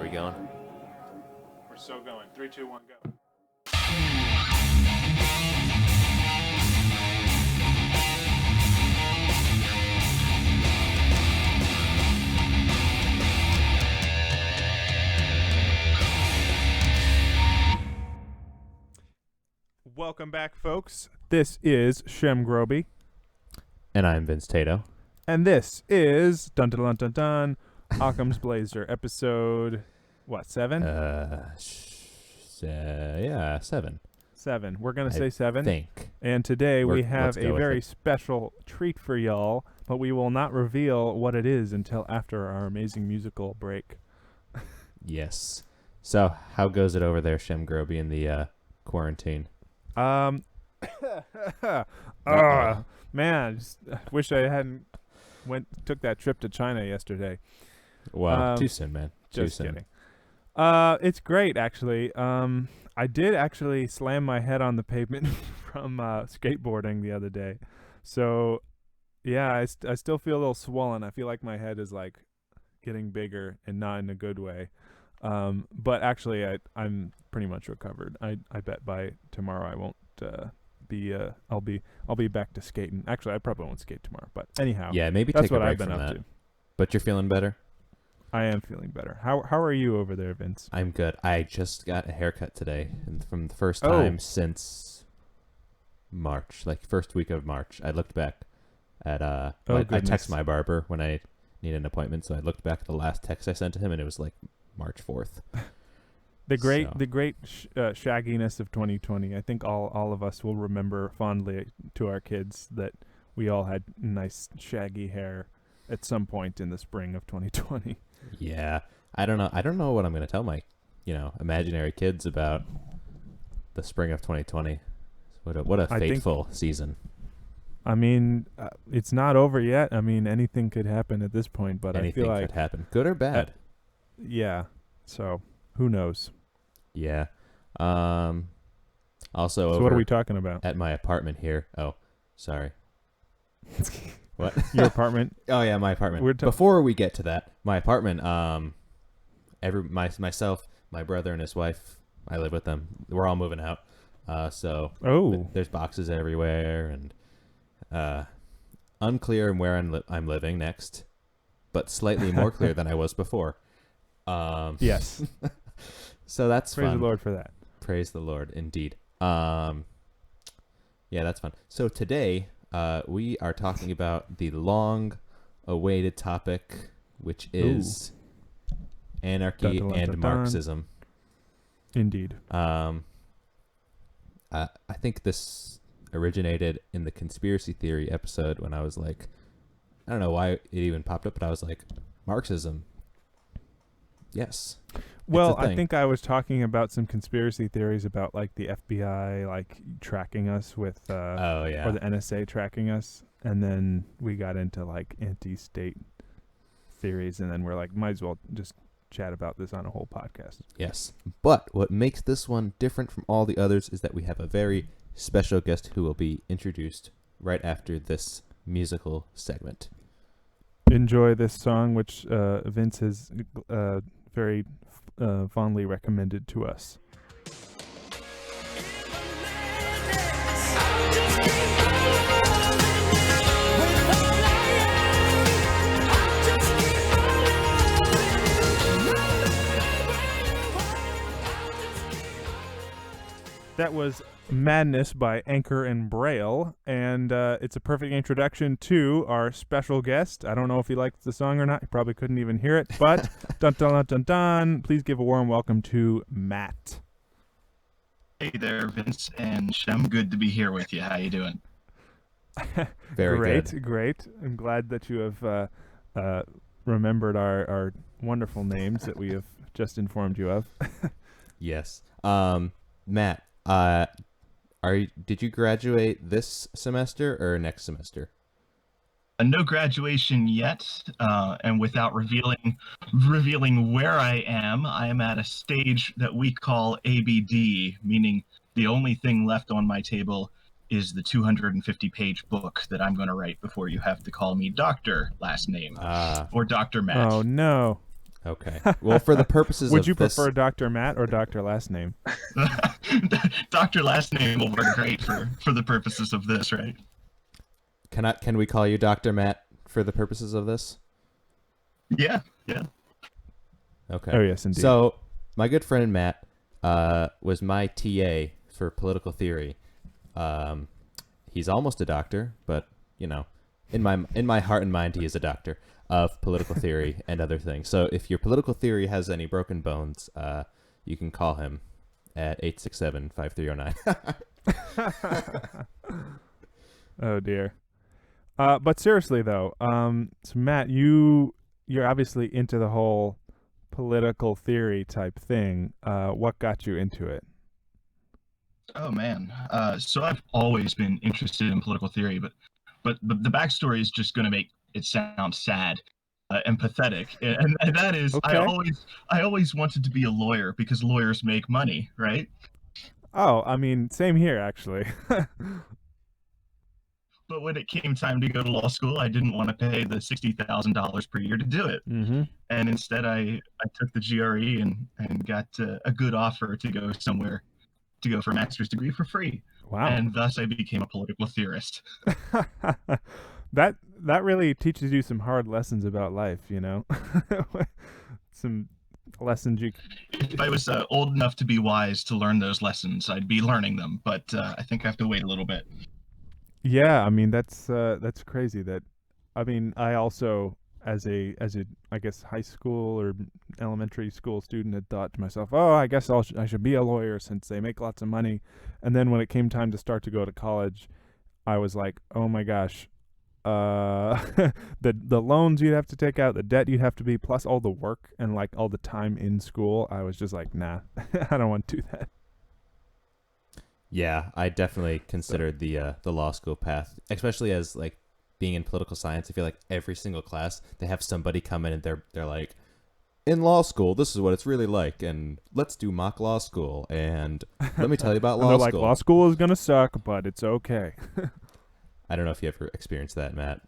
we going? We're so going. 3, 2, 1, go. Welcome back, folks. This is Shem Groby. And I'm Vince Tato. And this is dun dun dun dun dun Occam's Blazer, episode 7? Yeah, 7. 7. We're gonna say 7. Think. And today we have let's a go with very it. special treat for y'all, but we will not reveal what it is until after our amazing musical break. Yes. So, how goes it over there, Shem Groby, in the quarantine? Man, just wish I hadn't took that trip to China yesterday. Well, too soon, man. Just too soon. kidding. It's great, actually. I did actually slam my head on the pavement from skateboarding the other day. So, yeah, I still feel a little swollen. I feel like my head is like getting bigger and not in a good way. But actually, I'm pretty much recovered. I bet by tomorrow I won't I'll be back to skating. Actually, I probably won't skate tomorrow. But anyhow, Yeah, maybe that's take what a break I've been from up that. to. But you're feeling better? I am feeling better. How are you over there, Vince? I'm good. I just got a haircut today, and from the first time since March, like first week of March. I looked back at I text my barber when I need an appointment, so I looked back at the last text I sent to him, and it was like March 4th. The great shagginess of 2020. I think all of us will remember fondly to our kids that we all had nice shaggy hair at some point in the spring of 2020. Yeah, I don't know what I'm going to tell my, imaginary kids about the spring of 2020. What a fateful season. I mean, it's not over yet. I mean, anything could happen at this point, but anything I feel like could happen, good or bad. Yeah. So, who knows? Yeah. Also, so what are we talking about? At my apartment here. Oh, sorry. What? Your apartment? Oh yeah, my apartment. Before we get to that, my apartment. Myself, my brother, and his wife. I live with them. We're all moving out. So there's boxes everywhere, and unclear where I'm living next, but slightly more clear than I was before. Yes. So that's Praise fun. the Lord for that. Praise the Lord, indeed. Yeah, that's fun. So today, we are talking about the long-awaited topic, which is anarchy and Marxism. Indeed. I think this originated in the conspiracy theory episode when I was like, I don't know why it even popped up, but I was like, Marxism. Yes. Well, I think I was talking about some conspiracy theories about like the FBI like tracking us with or the NSA tracking us, and then we got into like anti-state theories, and then we're like, might as well just chat about this on a whole podcast. Yes. But what makes this one different from all the others is that we have a very special guest who will be introduced right after this musical segment. Enjoy this song, which Vince has very fondly recommended to us. That was Madness by Anchor and Braille, and it's a perfect introduction to our special guest. I don't know if he liked the song or not. He probably couldn't even hear it, but dun dun dun dun dun. Please give a warm welcome to Matt. Hey there, Vince and Shem. Good to be here with you. How you doing? Very good. Great. I'm glad that you have remembered our wonderful names that we have just informed you of. Yes. Matt, did you graduate this semester or next semester? No graduation yet, and without revealing where I am at a stage that we call ABD, meaning the only thing left on my table is the 250-page book that I'm going to write before you have to call me Doctor last name or Dr. Matt. Oh no. Okay. Well, for the purposes Would of you this, prefer Dr. Matt or Dr. Last Name? Dr. Last Name will work great for the purposes of this, right? can we call you Dr. Matt for the purposes of this? Yeah, yeah. Okay. Oh, yes, indeed. So my good friend Matt was my TA for political theory. He's almost a doctor, but you know, in my heart and mind, he is a doctor of political theory and other things. So if your political theory has any broken bones, you can call him at 867-5309. Oh dear. But seriously though, so Matt, you're obviously into the whole political theory type thing. What got you into it? Oh man. So I've always been interested in political theory, but the backstory is just going to make it sound sad and pathetic, and that is Okay. I always wanted to be a lawyer because lawyers make money, right? Oh, I mean, same here actually. But when it came time to go to law school, I didn't want to pay the $60,000 per year to do it. Mm-hmm. And instead, I took the GRE and got a good offer to go somewhere to go for a master's degree for free. Wow. And thus, I became a political theorist. that really teaches you some hard lessons about life, you know. Some lessons you. If I was old enough to be wise to learn those lessons, I'd be learning them. But I think I have to wait a little bit. Yeah, I mean that's crazy. That, I mean, I also as a I guess high school or elementary school student had thought to myself, oh, I guess I should be a lawyer since they make lots of money. And then when it came time to start to go to college, I was like, oh my gosh, the loans you'd have to take out, the debt you'd have to be, plus all the work and like all the time in school. I was just like, nah, I don't want to do that. Yeah, I definitely considered the law school path, especially as like being in political science. I feel like every single class they have somebody come in and they're like, in law school, this is what it's really like, and let's do mock law school, and let me tell you about law they're school. Like, law school is gonna suck, but it's okay. I don't know if you ever experienced that, Matt.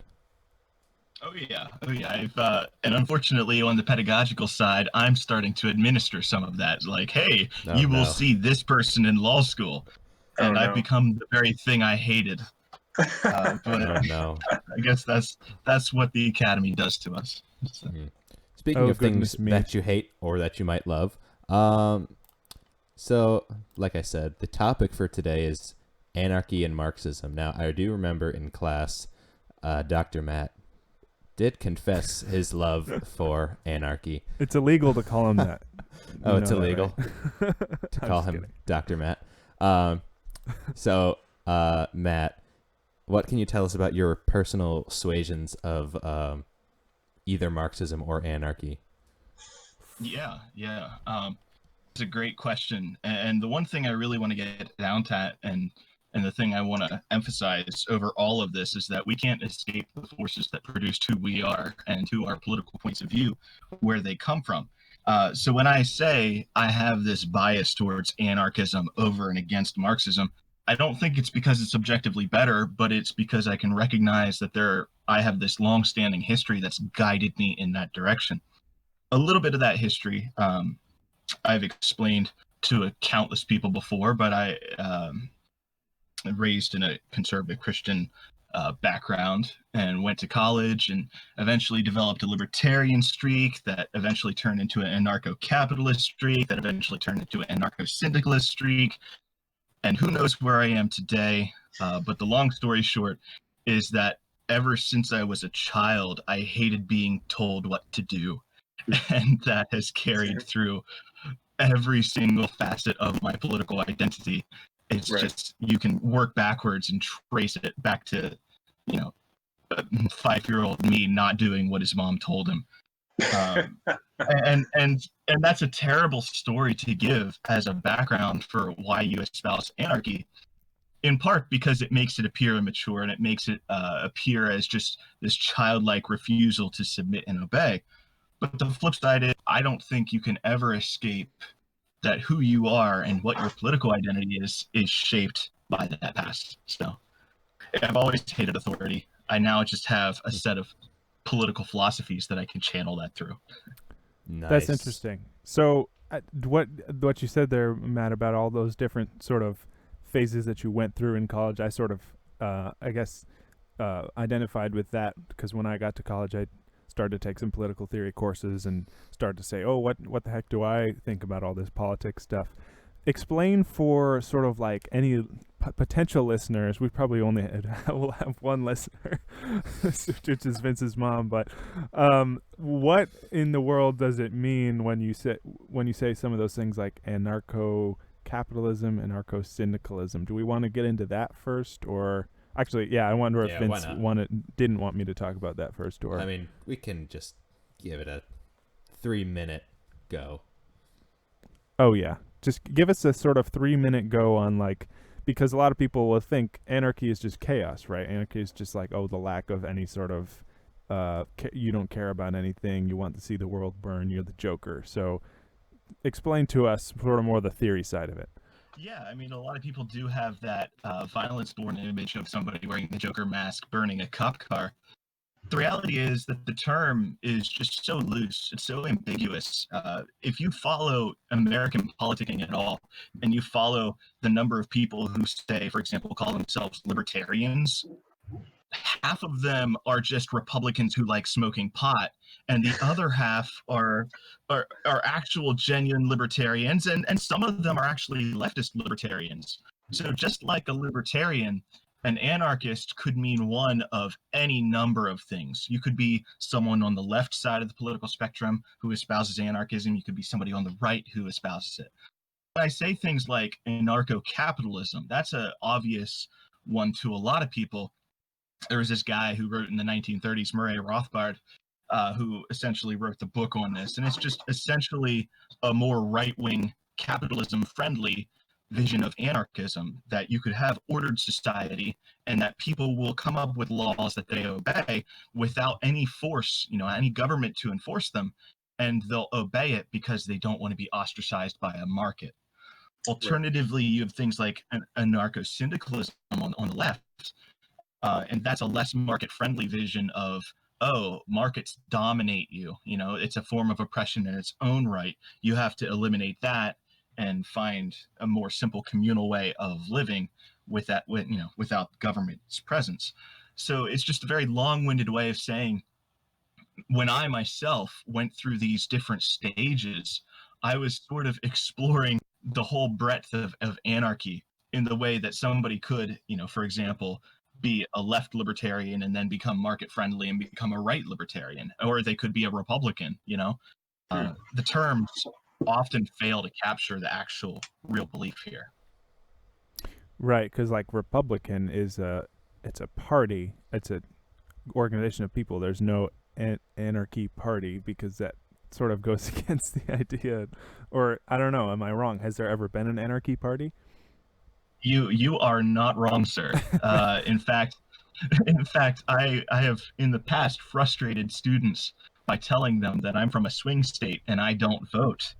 Oh yeah. I've and unfortunately, on the pedagogical side, I'm starting to administer some of that. Like, hey, you will see this person in law school. And I've become the very thing I hated. But no. I guess that's what the academy does to us. So. Speaking of things that you hate or that you might love, so like I said, the topic for today is anarchy and Marxism. Now, I do remember in class, Dr. Matt did confess his love for anarchy. It's illegal to call him that. Oh, it's illegal right? to call him kidding. Dr. Matt. So, Matt, what can you tell us about your personal suasions of either Marxism or anarchy? Yeah. It's a great question. And the one thing I really want to get down to and the thing I want to emphasize over all of this is that we can't escape the forces that produced who we are and who our political points of view, where they come from. So when I say I have this bias towards anarchism over and against Marxism, I don't think it's because it's objectively better, but it's because I can recognize that I have this long-standing history that's guided me in that direction. A little bit of that history I've explained to countless people before, but I raised in a conservative Christian background and went to college and eventually developed a libertarian streak that eventually turned into an anarcho-capitalist streak that eventually turned into an anarcho-syndicalist streak. And who knows where I am today. But the long story short is that ever since I was a child, I hated being told what to do. And that has carried through every single facet of my political identity. It's just, you can work backwards and trace it back to, 5-year-old me not doing what his mom told him. And that's a terrible story to give as a background for why you espouse anarchy, in part because it makes it appear immature and it makes it appear as just this childlike refusal to submit and obey. But the flip side is, I don't think you can ever escape that who you are and what your political identity is shaped by that past. So I've always hated authority. I now just have a set of political philosophies that I can channel that through. Nice. That's interesting. So what you said there, Matt, about all those different sort of phases that you went through in college, I sort of, I guess, identified with that, because when I got to college, I started to take some political theory courses and started to say, oh, what the heck do I think about all this politics stuff? Explain for sort of like any potential listeners. We probably only will have one listener, which is Vince's mom. But what in the world does it mean when you say some of those things like anarcho-capitalism, anarcho-syndicalism? Do we want to get into that first, or actually, yeah, I wonder if Vince didn't want me to talk about that first, or I mean, we can just give it a 3-minute go. Oh yeah. Just give us a sort of 3-minute go on, like, because a lot of people will think anarchy is just chaos, right? Anarchy is just like, oh, the lack of any sort of, you don't care about anything, you want to see the world burn, you're the Joker. So explain to us sort of more the theory side of it. Yeah, I mean, a lot of people do have that violence-born image of somebody wearing the Joker mask burning a cop car. The reality is that the term is just so loose, it's so ambiguous. If you follow American politicking at all, and you follow the number of people who say, for example, call themselves libertarians, half of them are just Republicans who like smoking pot, and the other half are actual genuine libertarians, and some of them are actually leftist libertarians. So just like a libertarian, an anarchist could mean one of any number of things. You could be someone on the left side of the political spectrum who espouses anarchism. You could be somebody on the right who espouses it. When I say things like anarcho-capitalism, that's an obvious one to a lot of people. There was this guy who wrote in the 1930s, Murray Rothbard, who essentially wrote the book on this. And it's just essentially a more right-wing, capitalism-friendly vision of anarchism, that you could have ordered society and that people will come up with laws that they obey without any force, any government to enforce them, and they'll obey it because they don't want to be ostracized by a market. Alternatively, you have things like anarcho-syndicalism on the left, and that's a less market-friendly vision of, oh, markets dominate you. It's a form of oppression in its own right. You have to eliminate that and find a more simple communal way of living without government's presence. So it's just a very long-winded way of saying, when I myself went through these different stages, I was sort of exploring the whole breadth of anarchy in the way that somebody could, for example, be a left libertarian and then become market friendly and become a right libertarian, or they could be a Republican. The terms often fail to capture the actual real belief here. Right, because like Republican it's a party, it's an organization of people. There's no anarchy party, because that sort of goes against the idea. Or I don't know, am I wrong? Has there ever been an anarchy party? You are not wrong, sir. In fact, I have in the past frustrated students by telling them that I'm from a swing state and I don't vote.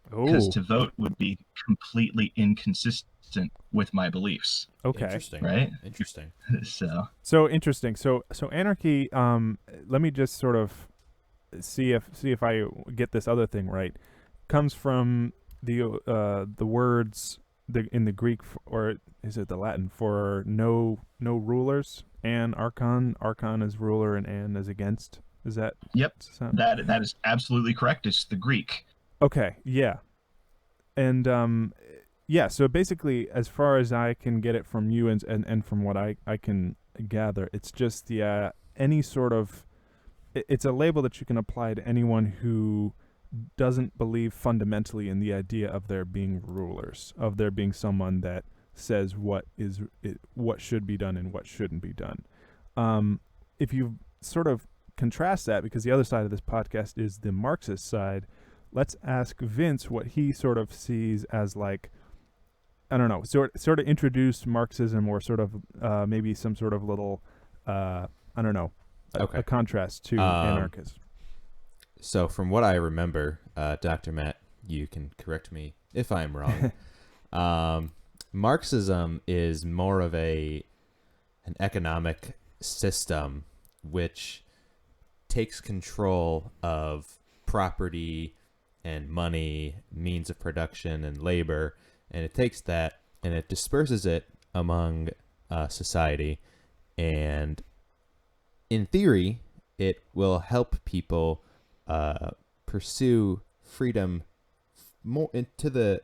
Because to vote would be completely inconsistent with my beliefs. Okay. Interesting. Right? Interesting. So interesting. So anarchy, let me just sort of see if I get this other thing right. Comes from the words in the Greek, or is it the Latin, for no rulers? Archon is ruler and an is against. Is that? Yep. That is absolutely correct. It's the Greek. Okay, yeah. And yeah, so basically, as far as I can get it from you and from what I can gather, it's just any sort of, it's a label that you can apply to anyone who doesn't believe fundamentally in the idea of there being rulers, of there being someone that says what should be done and what shouldn't be done. If you sort of contrast that, because the other side of this podcast is the Marxist side, let's ask Vince what he sort of sees as, like, I don't know, sort of introduce Marxism, or sort of maybe some sort of little, I don't know, a contrast to anarchism. So from what I remember, Dr. Matt, you can correct me if I'm wrong. Marxism is more of an economic system which takes control of property, and money, means of production and labor, and it takes that and it disperses it among society, and in theory, it will help people pursue freedom more to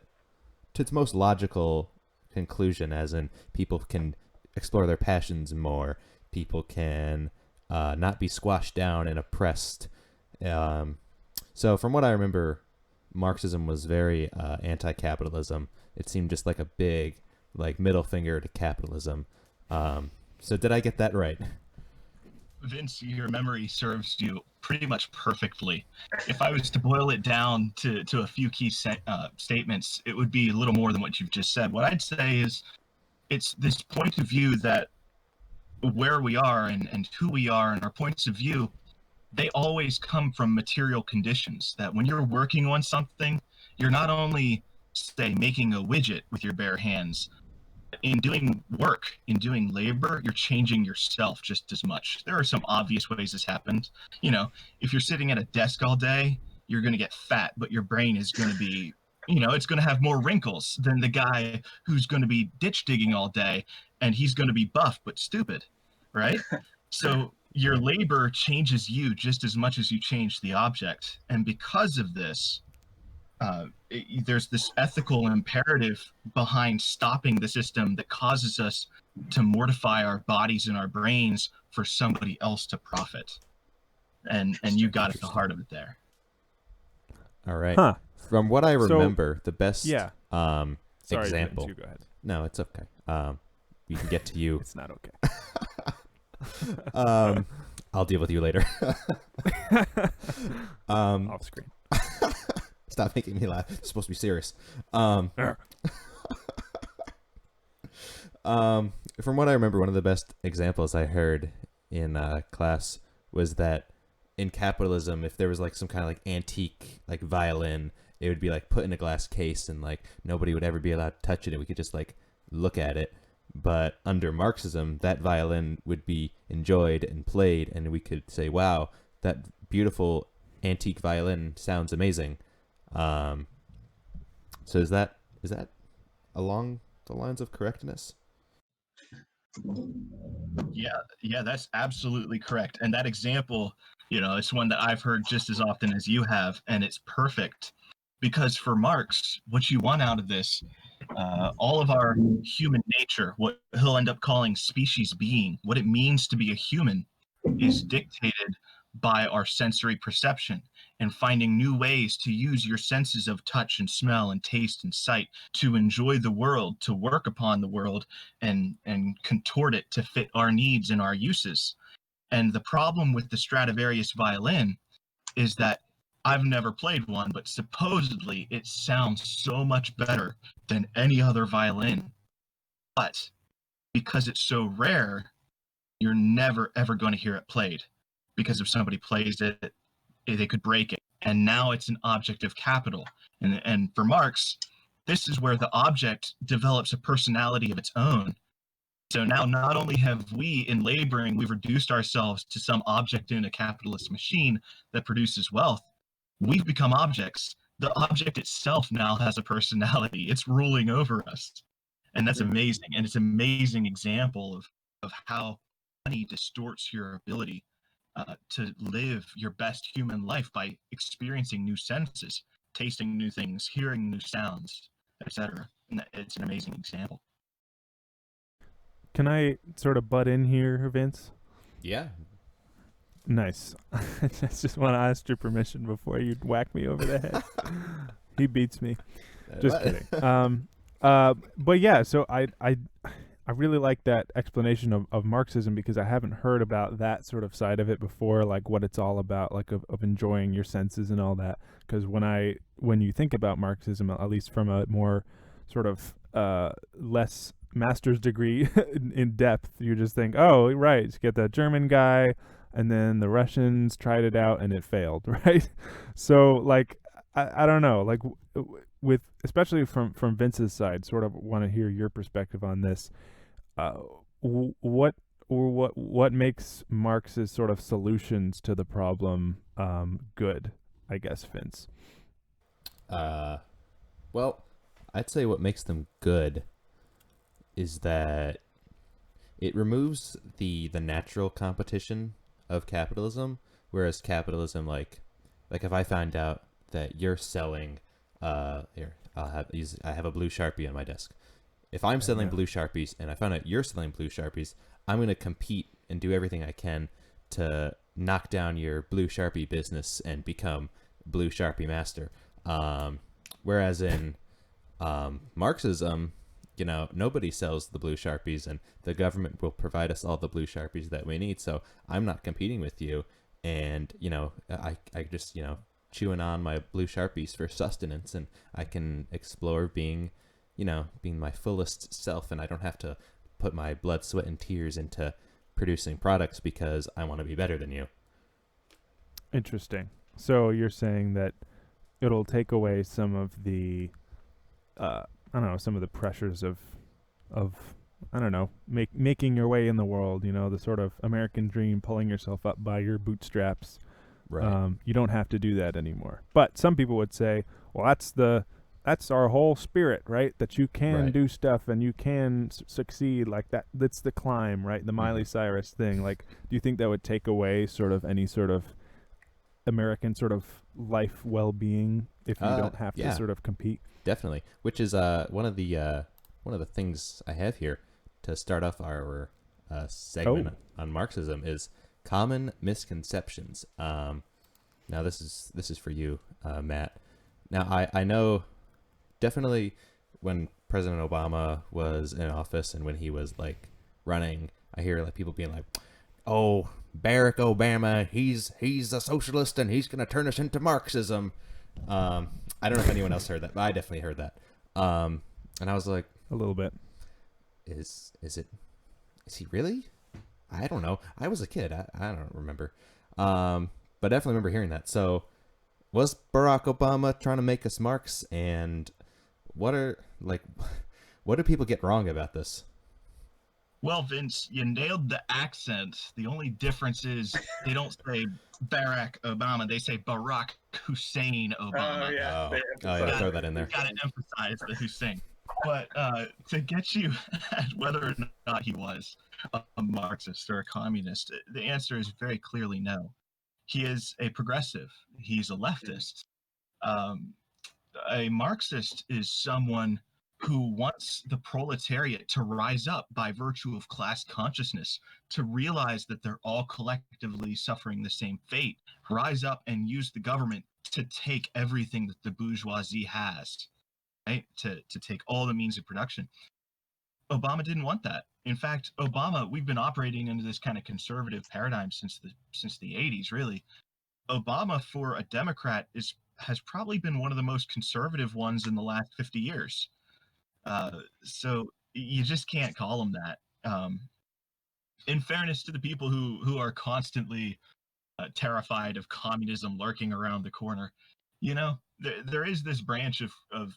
its most logical conclusion, as in people can explore their passions more, people can not be squashed down and oppressed. So from what I remember, Marxism was very anti-capitalism. It seemed just like a big middle finger to capitalism. So did I get that right? Vince, your memory serves you pretty much perfectly. If I was to boil it down to a few key statements, it would be a little more than what you've just said. What I'd say is it's this point of view that where we are and who we are and our points of view, they always come from material conditions. That when you're working on something, you're not only, say, making a widget with your bare hands. In doing work, in doing labor, you're changing yourself just as much. There are some obvious ways this happens. If you're sitting at a desk all day, you're going to get fat, but your brain is going to be, it's going to have more wrinkles than the guy who's going to be ditch digging all day, and he's going to be buff but stupid, right? So your labor changes you just as much as you change the object. And because of this, there's this ethical imperative behind stopping the system that causes us to mortify our bodies and our brains for somebody else to profit. And you got at the heart of it there. All right. Huh. From what I remember, the best Sorry, example. Vince, you go ahead. No, it's okay. We can get to you. It's not okay. I'll deal with you later. Off screen. Stop making me laugh. It's supposed to be serious. From what I remember, one of the best examples I heard in class was that in capitalism, if there was some kind of antique violin, it would be put in a glass case and nobody would ever be allowed to touch it, and we could just look at it. But under Marxism, that violin would be enjoyed and played, and we could say, wow, that beautiful antique violin sounds amazing. So is that along the lines of correctness? Yeah, that's absolutely correct. And that example, it's one that I've heard just as often as you have, and it's perfect because for Marx, what you want out of this, all of our human nature, what he'll end up calling species being, what it means to be a human, is dictated by our sensory perception and finding new ways to use your senses of touch and smell and taste and sight to enjoy the world, to work upon the world and contort it to fit our needs and our uses. And the problem with the Stradivarius violin is that I've never played one, but supposedly it sounds so much better than any other violin. But because it's so rare, you're never ever going to hear it played. Because if somebody plays it, they could break it. And now it's an object of capital. And for Marx, this is where the object develops a personality of its own. So now not only have we, in laboring, we've reduced ourselves to some object in a capitalist machine that produces wealth, we've become objects. The object itself now has a personality. It's ruling over us. And that's amazing. And it's an amazing example of how money distorts your ability to live your best human life by experiencing new senses, tasting new things, hearing new sounds, etc. And it's an amazing example. Can I sort of butt in here, Vince? Yeah. Nice. I just want to ask your permission before you whack me over the head. He beats me. Just kidding. But yeah, so I really like that explanation of Marxism because I haven't heard about that sort of side of it before, what it's all about, of enjoying your senses and all that. Because when you think about Marxism, at least from a more sort of less master's degree in depth, you just think, oh, right, you get that German guy, and then the Russians tried it out and it failed, right? So I don't know, with especially from Vince's side, sort of want to hear your perspective on this. What makes Marx's sort of solutions to the problem good, I guess, Vince? Well, I'd say what makes them good is that it removes the natural competition of capitalism, whereas capitalism, like if I find out that you're selling, here I have a blue Sharpie on my desk. If I'm selling blue Sharpies and I find out you're selling blue Sharpies, I'm going to compete and do everything I can to knock down your blue Sharpie business and become blue Sharpie master. Whereas in Marxism, nobody sells the blue Sharpies, and the government will provide us all the blue Sharpies that we need. So I'm not competing with you, and I just chewing on my blue Sharpies for sustenance, and I can explore being my fullest self, and I don't have to put my blood, sweat, and tears into producing products because I want to be better than you. Interesting. So you're saying that it'll take away some of the I don't know, some of the pressures of I don't know, making your way in the world, the sort of American dream, pulling yourself up by your bootstraps. Right. You don't have to do that anymore. But some people would say, well, that's our whole spirit, right? That you can do stuff and you can succeed like that. That's the climb, right? The Miley Cyrus thing. Like, do you think that would take away sort of any sort of American sort of life well-being if you don't have to sort of compete? Definitely. Which is one of the things I have here to start off our segment on Marxism is common misconceptions. Now this is for you, Matt. Now I know definitely when President Obama was in office and when he was like running, I hear like people being like, "Oh, Barack Obama, he's a socialist and he's gonna turn us into Marxism." I don't know if anyone else heard that, but I definitely heard that. And I was like, a little bit. Is he really? I don't know. I was a kid. I don't remember. But definitely remember hearing that. So was Barack Obama trying to make us Marx? And what do people get wrong about this? Well, Vince, you nailed the accent. The only difference is they don't say Barack Obama; they say Barack Hussein Obama. Yeah, throw that in there. Got to emphasize the Hussein. But to get you at whether or not he was a Marxist or a communist, the answer is very clearly no. He is a progressive. He's a leftist. A Marxist is someone who wants the proletariat to rise up by virtue of class consciousness, to realize that they're all collectively suffering the same fate, rise up and use the government to take everything that the bourgeoisie has, right? To take all the means of production. Obama didn't want that. In fact, we've been operating under this kind of conservative paradigm since the 80s, really. Obama, for a Democrat, has probably been one of the most conservative ones in the last 50 years. So you just can't call him that. In fairness to the people who are constantly terrified of communism lurking around the corner, there is this branch of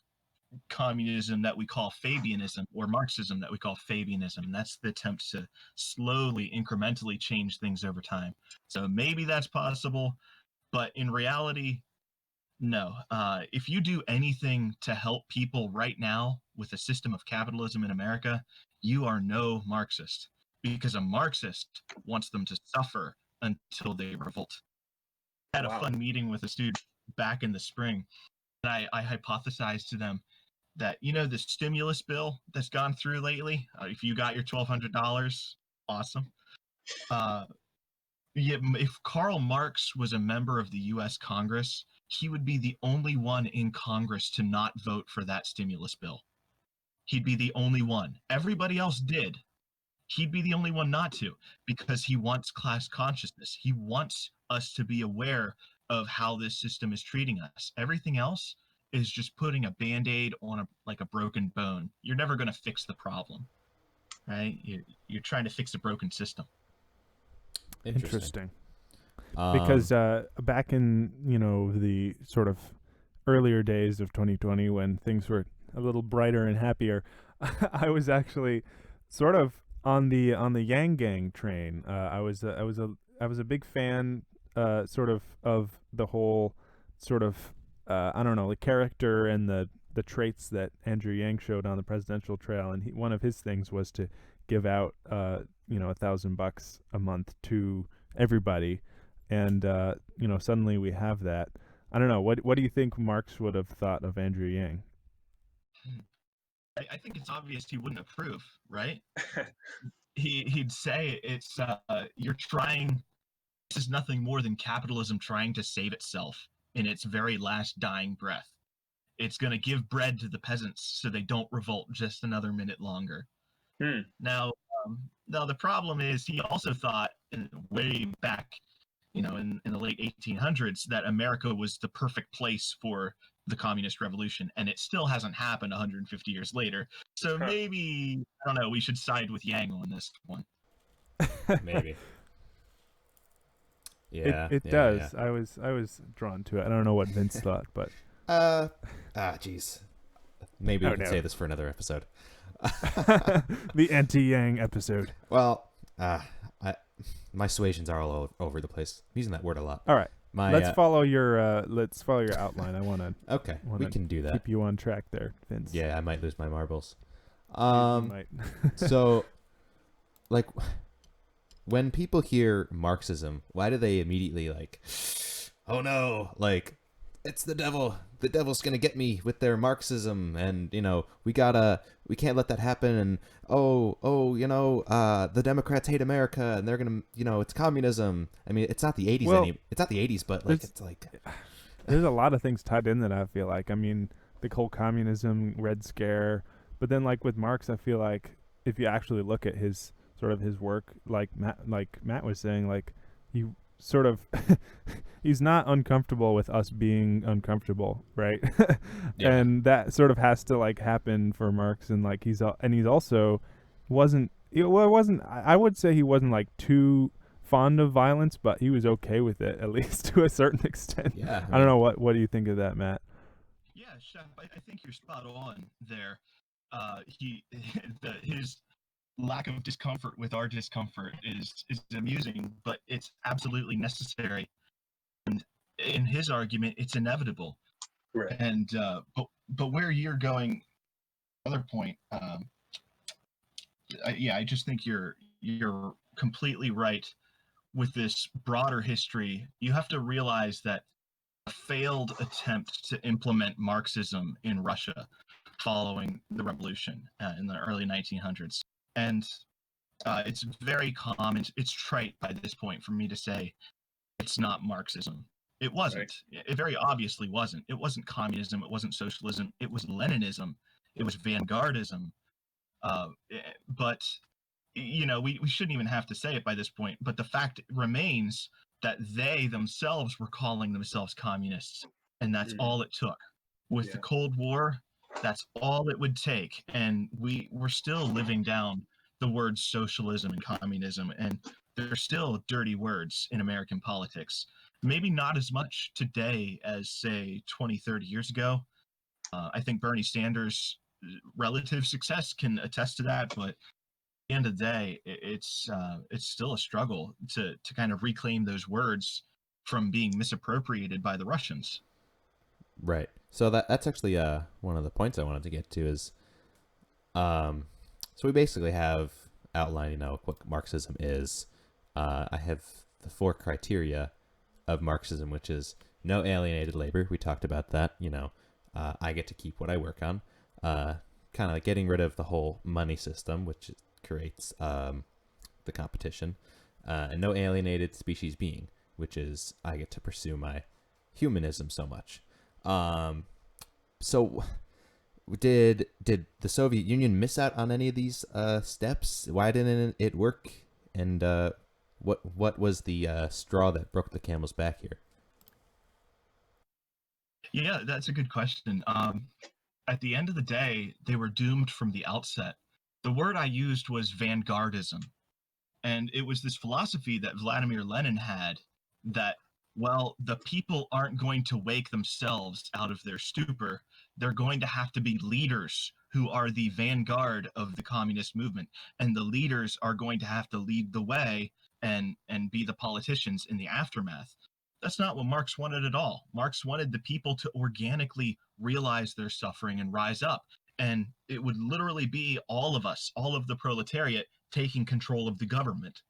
communism that we call Fabianism, or Marxism that we call Fabianism. And that's the attempt to slowly, incrementally change things over time. So maybe that's possible, but in reality, no. If you do anything to help people right now with a system of capitalism in America, you are no Marxist, because a Marxist wants them to suffer until they revolt. I had a fun meeting with a student back in the spring, and I hypothesized to them that, the stimulus bill that's gone through lately, if you got your $1,200, awesome. If Karl Marx was a member of the U.S. Congress, he would be the only one in Congress to not vote for that stimulus bill. He'd be the only one. Everybody else did. He'd be the only one not to, because he wants class consciousness. He wants us to be aware of how this system is treating us. Everything else is just putting a Band-Aid on a broken bone. You're never going to fix the problem, right? You're trying to fix a broken system. Interesting. Because back in the sort of earlier days of 2020, when things were a little brighter and happier, I was actually sort of on the Yang Gang train. I was a big fan, sort of the whole sort of I don't know, the character and the traits that Andrew Yang showed on the presidential trail, and one of his things was to give out $1,000 a month to everybody, and suddenly we have that. I don't know. What do you think Marx would have thought of Andrew Yang? I think it's obvious he wouldn't approve, right? He'd say it's you're trying. This is nothing more than capitalism trying to save itself in its very last dying breath. It's going to give bread to the peasants so they don't revolt just another minute longer. Now, now the problem is he also thought way back, in the late 1800s, that America was the perfect place for the communist revolution, and it still hasn't happened 150 years later. So maybe, I don't know, we should side with Yang on this one. Maybe. Yeah, it does. Yeah. I was drawn to it. I don't know what Vince thought, but jeez. Maybe we can say this for another episode. The anti-Yang episode. Well, my suasions are all over the place. I'm using that word a lot. All right. Let's follow your outline. I want to. Okay, we can do that. Keep you on track there, Vince. Yeah, I might lose my marbles. You might. So, like, when people hear Marxism, why do they immediately oh no, it's the devil. The devil's gonna get me with their Marxism, and we can't let that happen. And the Democrats hate America, and they're gonna, it's communism. I mean, it's not the 80s anymore. It's not the 80s, but there's a lot of things tied in that I feel like. I mean, the whole communism, Red Scare, but then with Marx, I feel like if you actually look at his work, like Matt was saying, he sort of he's not uncomfortable with us being uncomfortable, right? Yeah. And that sort of has to happen for Marx, and he's also wasn't I would say he wasn't too fond of violence, but he was okay with it, at least to a certain extent. Yeah, I don't know, what do you think of that, Matt? Yeah, Chef, I think you're spot on there. His lack of discomfort with our discomfort is amusing, but it's absolutely necessary. And in his argument, it's inevitable. Right. And but where you're going, other point, I just think you're completely right with this broader history. You have to realize that a failed attempt to implement Marxism in Russia following the revolution in the early 1900s. And it's very common, it's trite by this point for me to say it's not Marxism. It wasn't. Right. It very obviously wasn't. It wasn't communism. It wasn't socialism. It was Leninism. It was vanguardism. But, we shouldn't even have to say it by this point. But the fact remains that they themselves were calling themselves communists. And that's all it took. With the Cold War, that's all it would take. And we're still living down the words socialism and communism. And they're still dirty words in American politics. Maybe not as much today as, say, 20, 30 years ago. I think Bernie Sanders' relative success can attest to that. But at the end of the day, it's still a struggle to kind of reclaim those words from being misappropriated by the Russians. Right. So that's actually one of the points I wanted to get to is, so we basically have outlined, what Marxism is. I have the 4 criteria of Marxism, which is no alienated labor. We talked about that. I get to keep what I work on. Kind of getting rid of the whole money system, which creates the competition. And no alienated species being, which is I get to pursue my humanism so much. So did the Soviet Union miss out on any of these steps? Why didn't it work? And what was the straw that broke the camel's back here? Yeah, that's a good question. At the end of the day, they were doomed from the outset. The word I used was vanguardism. And it was this philosophy that Vladimir Lenin had that, well, the people aren't going to wake themselves out of their stupor. They're going to have to be leaders who are the vanguard of the communist movement. And the leaders are going to have to lead the way and be the politicians in the aftermath. That's not what Marx wanted at all. Marx wanted the people to organically realize their suffering and rise up. And it would literally be all of us, all of the proletariat, taking control of the government.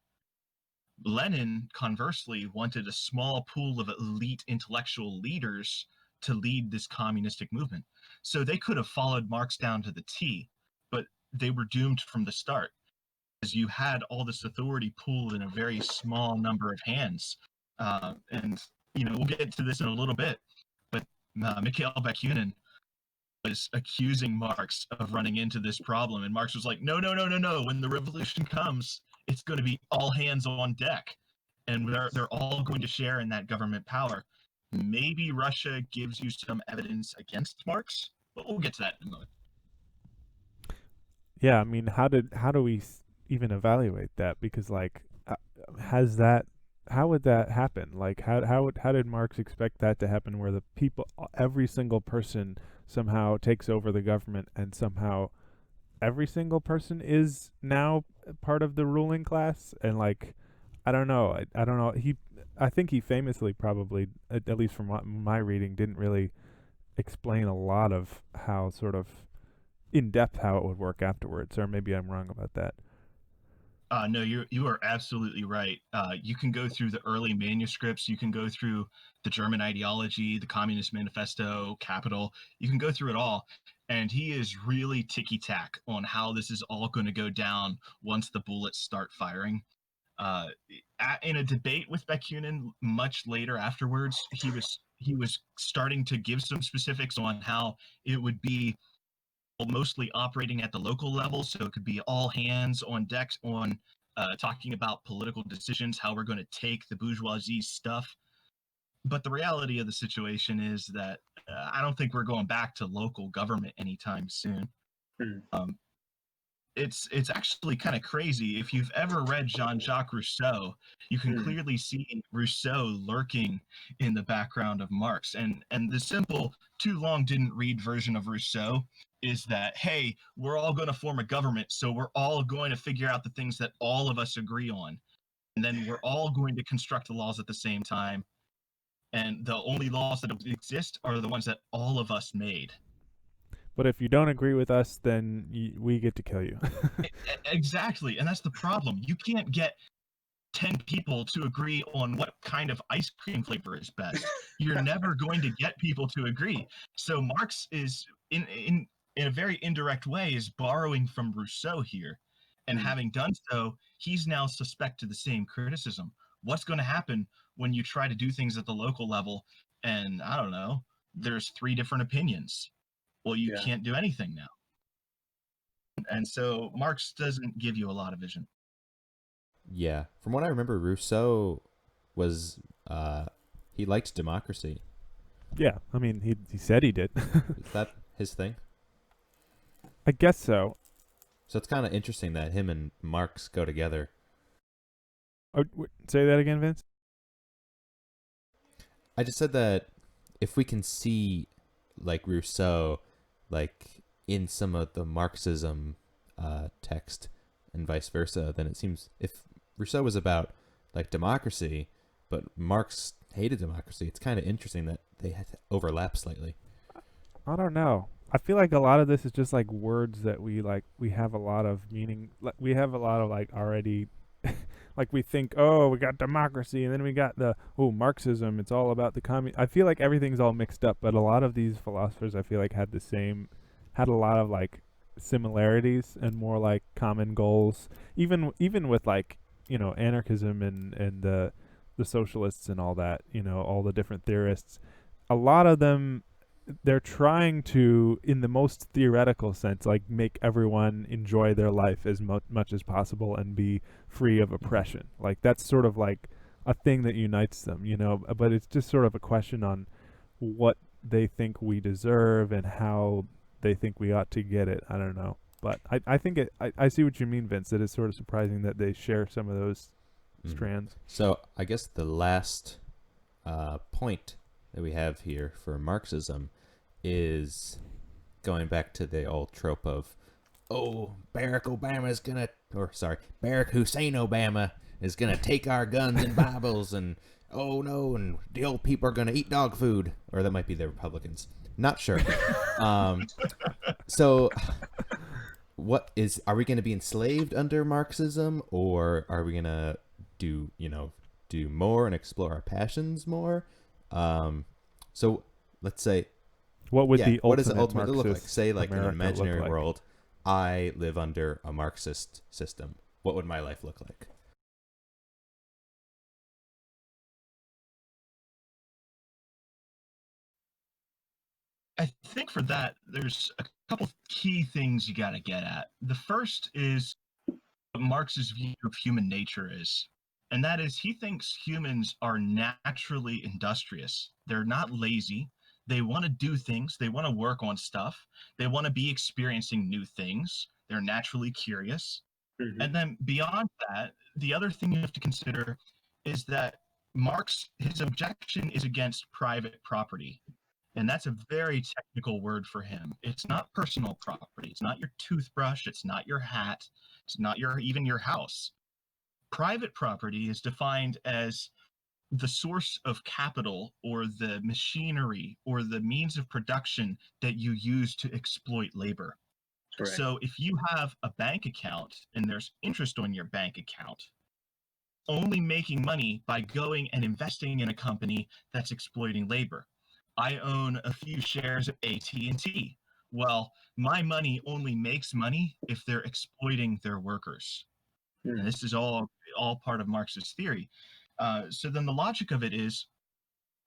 Lenin, conversely, wanted a small pool of elite intellectual leaders to lead this communistic movement. So they could have followed Marx down to the T, but they were doomed from the start, because you had all this authority pooled in a very small number of hands. And, we'll get to this in a little bit, but Mikhail Bakunin was accusing Marx of running into this problem. And Marx was like, no, no, no, no, no. When the revolution comes, it's going to be all hands on deck. And they're all going to share in that government power. Maybe Russia gives you some evidence against Marx, but we'll get to that in a moment. Yeah, I mean, how do we even evaluate that? Because like, how would that happen? Like, how did Marx expect that to happen? Where the people, every single person somehow takes over the government, and somehow every single person is now part of the ruling class, and like, I don't know. I don't know. I think he famously, probably, at least from my reading, didn't really explain a lot of how sort of in depth how it would work afterwards, or maybe I'm wrong about that. No, you are absolutely right. You can go through the early manuscripts. You can go through the German ideology, the Communist Manifesto, Capital. You can go through it all, and he is really ticky-tack on how this is all going to go down once the bullets start firing. In a debate with Bakunin much later afterwards, he was starting to give some specifics on how it would be mostly operating at the local level, so it could be all hands on deck on talking about political decisions, how we're going to take the bourgeoisie stuff. But the reality of the situation is that I don't think we're going back to local government anytime soon. It's actually kind of crazy. If you've ever read Jean-Jacques Rousseau, you can clearly see Rousseau lurking in the background of Marx. And the simple, too long didn't read version of Rousseau is that, hey, we're all going to form a government, so we're all going to figure out the things that all of us agree on. And then we're all going to construct the laws at the same time. And the only laws that exist are the ones that all of us made. But if you don't agree with us, then we get to kill you. Exactly. And that's the problem. You can't get 10 people to agree on what kind of ice cream flavor is best. You're never going to get people to agree. So Marx is, in a very indirect way, is borrowing from Rousseau here. And having done so, he's now suspect to the same criticism. What's going to happen when you try to do things at the local level and, I don't know, there's 3 different opinions? Well, you can't do anything now. And so Marx doesn't give you a lot of vision. Yeah. From what I remember, Rousseau was, he liked democracy. Yeah, I mean, he said he did. Is that his thing? I guess so. So it's kind of interesting that him and Marx go together. Oh, say that again, Vince? I just said that if we can see, like, Rousseau, like, in some of the Marxism text and vice versa, then it seems if Rousseau was about, like, democracy, but Marx hated democracy, it's kind of interesting that they had to overlap slightly. I don't know. I feel like a lot of this is just like words that we have a lot of meaning. We have a lot of like already, like we think, oh, we got democracy, and then we got Marxism. It's all about the I feel like everything's all mixed up, but a lot of these philosophers I feel like had a lot of like similarities and more like common goals. Even with like, anarchism and the socialists and all that, all the different theorists. A lot of them, they're trying to, in the most theoretical sense, like make everyone enjoy their life as much as possible and be free of oppression. Like that's sort of like a thing that unites them, but it's just sort of a question on what they think we deserve and how they think we ought to get it. I don't know. But I think I see what you mean, Vince, that it's sort of surprising that they share some of those strands. So I guess the last point that we have here for Marxism is going back to the old trope of, Barack Hussein Obama is gonna take our guns and Bibles and oh no, and the old people are going to eat dog food. Or that might be the Republicans. Not sure. So are we going to be enslaved under Marxism, or are we going to do more and explore our passions more? So let's say, what would the what does it ultimate ultimately look like? Marxist Say, like, in an America imaginary look like? world, I live under a Marxist system. What would my life look like? I think for that, there's a couple key things you got to get at. The first is what Marx's view of human nature is. And that is, he thinks humans are naturally industrious. They're not lazy. They want to do things. They want to work on stuff. They want to be experiencing new things. They're naturally curious. Mm-hmm. And then beyond that, the other thing you have to consider is that Marx, his objection is against private property. And that's a very technical word for him. It's not personal property. It's not your toothbrush. It's not your hat. It's not even your house. Private property is defined as the source of capital or the machinery or the means of production that you use to exploit labor. Right. So if you have a bank account and there's interest on your bank account, only making money by going and investing in a company that's exploiting labor. I own a few shares of AT&T. Well, my money only makes money if they're exploiting their workers. And this is all part of Marx's theory. So then the logic of it is,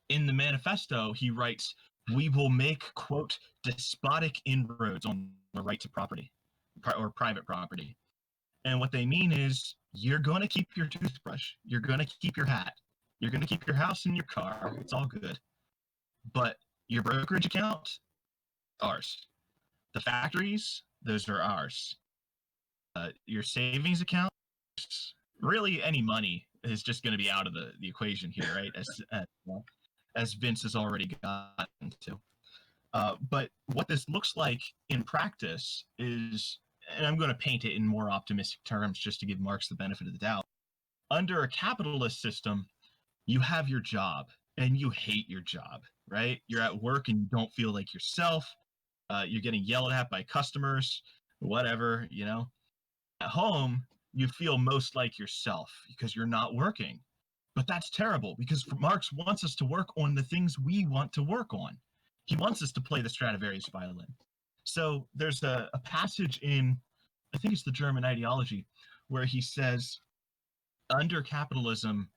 in the manifesto, he writes, we will make, quote, despotic inroads on the right to property or private property. And what they mean is, you're going to keep your toothbrush. You're going to keep your hat. You're going to keep your house and your car. It's all good. But your brokerage account, ours. The factories, those are ours. Your savings account, really any money is just going to be out of the equation here, right? As Vince has already gotten to. But what this looks like in practice is, and I'm going to paint it in more optimistic terms just to give Marx the benefit of the doubt. Under a capitalist system, you have your job and you hate your job, right? You're at work and you don't feel like yourself. You're getting yelled at by customers, whatever, you know. At home, you feel most like yourself because you're not working. But that's terrible because Marx wants us to work on the things we want to work on. He wants us to play the Stradivarius violin. So there's a passage in, I think it's the German Ideology, where he says, under capitalism,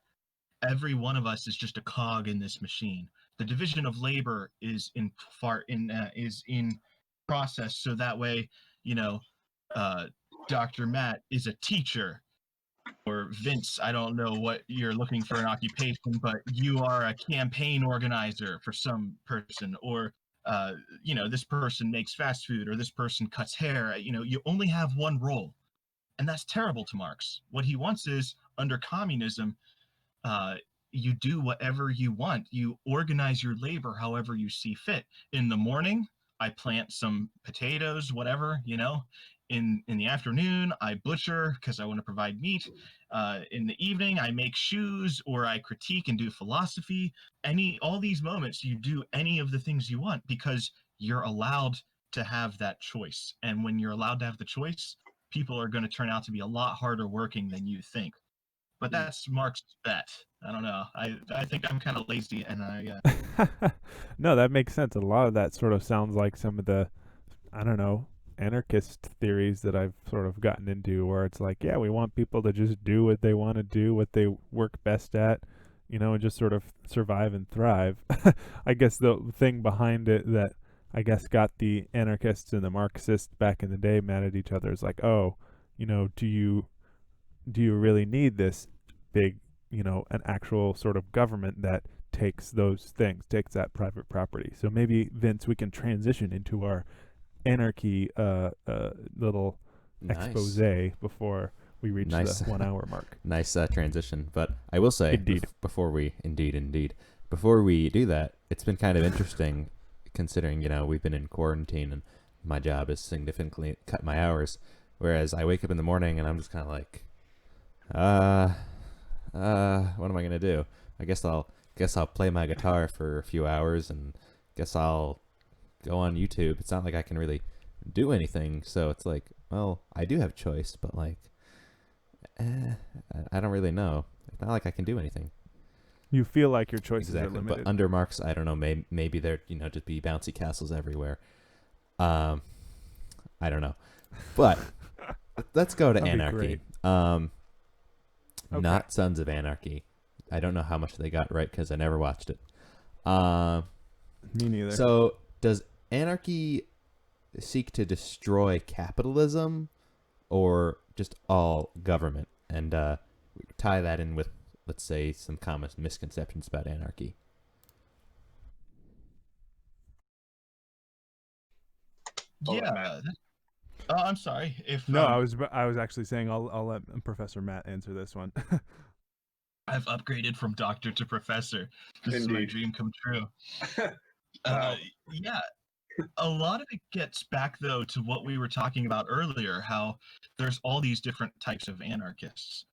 every one of us is just a cog in this machine. The division of labor is in process, so that way, you know, Dr. Matt is a teacher, or Vince, I don't know what you're looking for an occupation, but you are a campaign organizer for some person, or you know, this person makes fast food, or this person cuts hair. You know, you only have one role, and that's terrible to Marx. What he wants is, under communism, you do whatever you want. You organize your labor however you see fit. In the morning, I plant some potatoes, whatever, you know. In the afternoon, I butcher because I want to provide meat. In the evening, I make shoes, or I critique and do philosophy. All these moments, you do any of the things you want because you're allowed to have that choice. And when you're allowed to have the choice, people are going to turn out to be a lot harder working than you think. But that's Marx's bet. I don't know. I think I'm kind of lazy, and No, that makes sense. A lot of that sort of sounds like some of the, I don't know, anarchist theories that I've sort of gotten into, where it's like, yeah, we want people to just do what they want to do, what they work best at, you know, and just sort of survive and thrive. I guess the thing behind it that I guess got the anarchists and the Marxists back in the day mad at each other is like, oh, you know, do you really need this big, you know, an actual sort of government that takes those things, takes that private property? So maybe, Vince, we can transition into our anarchy little expose before we reach the 1 hour mark. Nice transition. But I will say, before we do that, it's been kind of interesting considering, you know, we've been in quarantine and my job has significantly cut my hours. Whereas I wake up in the morning and I'm just kind of like, what am I going to do? I guess I'll play my guitar for a few hours, and guess I'll go on YouTube. It's not like I can really do anything. So it's like, well, I do have choice, but like, I don't really know. It's not like I can do anything. You feel like your choices are Exactly, limited. but under Marx, I don't know. Maybe there, just be bouncy castles everywhere. I don't know, but let's go to Anarchy. Okay. Not Sons of Anarchy. I don't know how much they got right because I never watched it. Me neither. So does Anarchy seek to destroy capitalism or just all government? And tie that in with, let's say, some common misconceptions about anarchy. Yeah. I'm sorry. No, I was actually saying I'll let Professor Matt answer this one. I've upgraded from doctor to professor. This is my dream come true. Yeah. A lot of it gets back, though, to what we were talking about earlier, how there's all these different types of anarchists.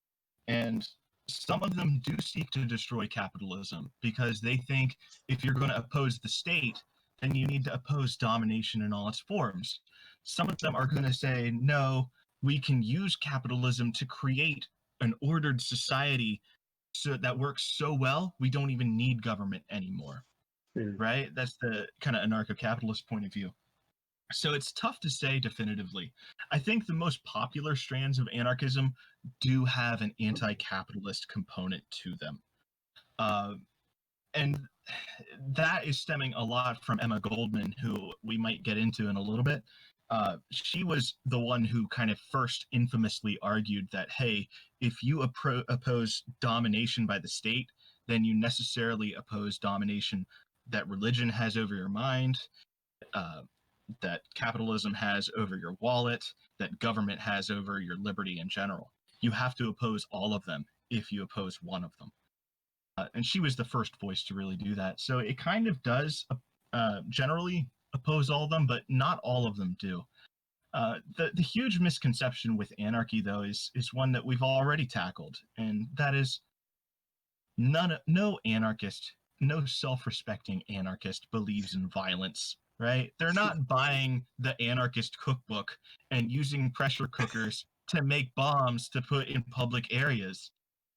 And some of them do seek to destroy capitalism because they think if you're going to oppose the state, then you need to oppose domination in all its forms. Some of them are going to say, no, we can use capitalism to create an ordered society so that works so well, we don't even need government anymore. Right? That's the kind of anarcho-capitalist point of view. So it's tough to say definitively. I think the most popular strands of anarchism do have an anti-capitalist component to them. And that is stemming a lot from Emma Goldman, who we might get into in a little bit. She was the one who kind of first infamously argued that, hey, if you oppose domination by the state, then you necessarily oppose domination that religion has over your mind, that capitalism has over your wallet, that government has over your liberty in general. You have to oppose all of them if you oppose one of them. And she was the first voice to really do that. So it kind of does generally oppose all of them, but not all of them do. The huge misconception with anarchy, though, is one that we've already tackled, and that is no anarchist, no self-respecting anarchist believes in violence, right? They're not buying the anarchist cookbook and using pressure cookers to make bombs to put in public areas.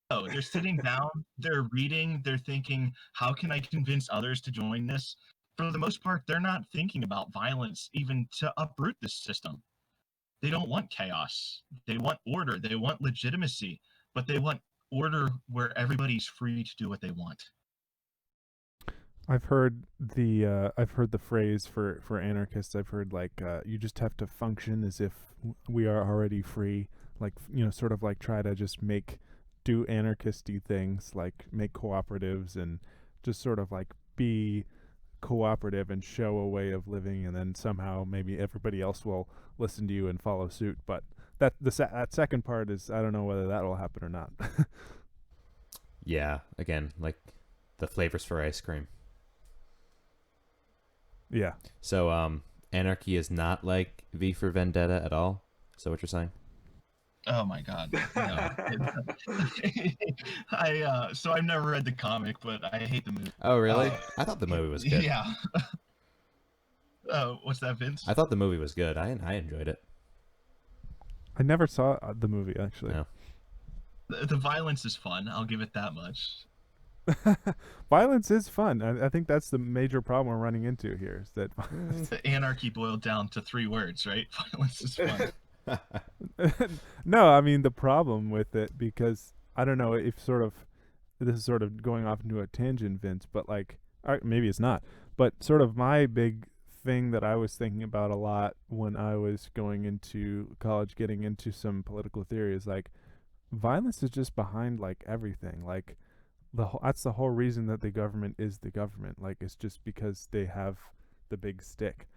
No, they're sitting down, they're reading, they're thinking, how can I convince others to join this? For the most part, they're not thinking about violence even to uproot this system. They don't want chaos. They want order. They want legitimacy, but they want order where everybody's free to do what they want. I've heard the phrase for anarchists. I've heard like you just have to function as if we are already free, like sort of like try to just do anarchisty things, like make cooperatives and just sort of like be cooperative and show a way of living, and then somehow maybe everybody else will listen to you and follow suit. But that second part is, I don't know whether that will happen or not. Yeah, again, like the flavors for ice cream. Yeah. So anarchy is not like V for Vendetta at all. So what you're saying? Oh my God! No. So I've never read the comic, but I hate the movie. Oh really? I thought the movie was good. Yeah. What's that, Vince? I thought the movie was good. I enjoyed it. I never saw the movie, actually. No. The violence is fun. I'll give it that much. Violence is fun. I think that's the major problem we're running into here. Is that the anarchy boiled down to 3 words, right? Violence is fun. No, I mean the problem with it, because I don't know if this is sort of going off into a tangent, Vince, but like maybe it's not. But sort of my big thing that I was thinking about a lot when I was going into college, getting into some political theory, is like violence is just behind like everything. Like that's the whole reason that the government is the government. Like it's just because they have the big stick.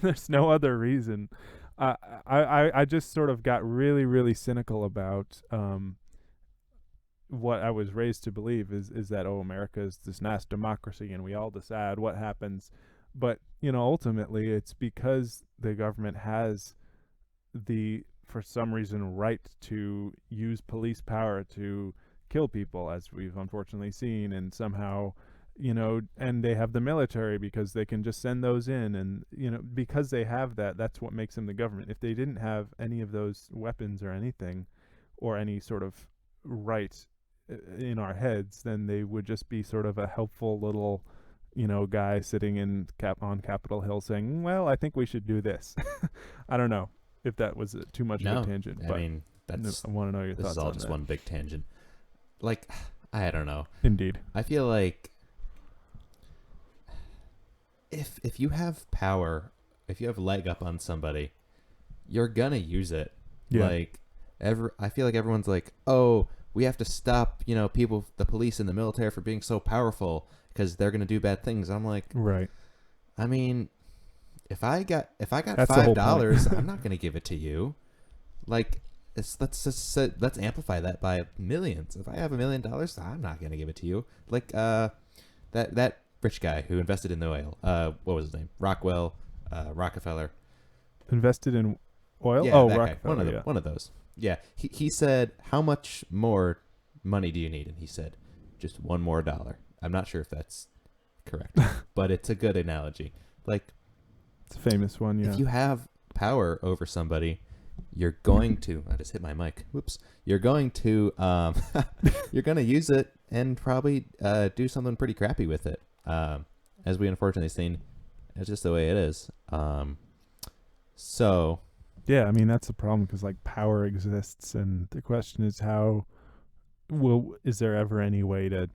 There's no other reason. I just sort of got really, really cynical about what I was raised to believe is that, oh, America is this nice democracy and we all decide what happens. But, ultimately it's because the government has for some reason, right to use police power to kill people, as we've unfortunately seen, and somehow, and they have the military because they can just send those in, and because they have that, that's what makes them the government. If they didn't have any of those weapons or anything, or any sort of right in our heads, then they would just be sort of a helpful little guy sitting on Capitol Hill saying, well, I think we should do this. I don't know if that was too much of a tangent, but I want to know your thoughts on that. This is all just one big tangent. Like, I don't know. Indeed. I feel like if you have power, if you have leg up on somebody, you're gonna use it. Yeah. Like, I feel like everyone's like, oh, we have to stop, people, the police and the military for being so powerful because they're gonna do bad things. I'm like, right. I mean, if I got That's $5, I'm not gonna give it to you. Like, let's amplify that by millions. If I have $1 million, I'm not gonna give it to you. Like that rich guy who invested in the oil. What was his name? Rockefeller. Invested in oil? Yeah, oh, that Rockefeller. Guy. One of those. Yeah. He said, how much more money do you need? And he said, just $1 more. I'm not sure if that's correct, but it's a good analogy. Like, it's a famous one. Yeah. If you have power over somebody, you're going to. I just hit my mic. Whoops. You're going to. You're going to use it and probably do something pretty crappy with it. As we unfortunately seen, it's just the way it is. So. Yeah, I mean that's the problem because like power exists, and the question is is there ever any way to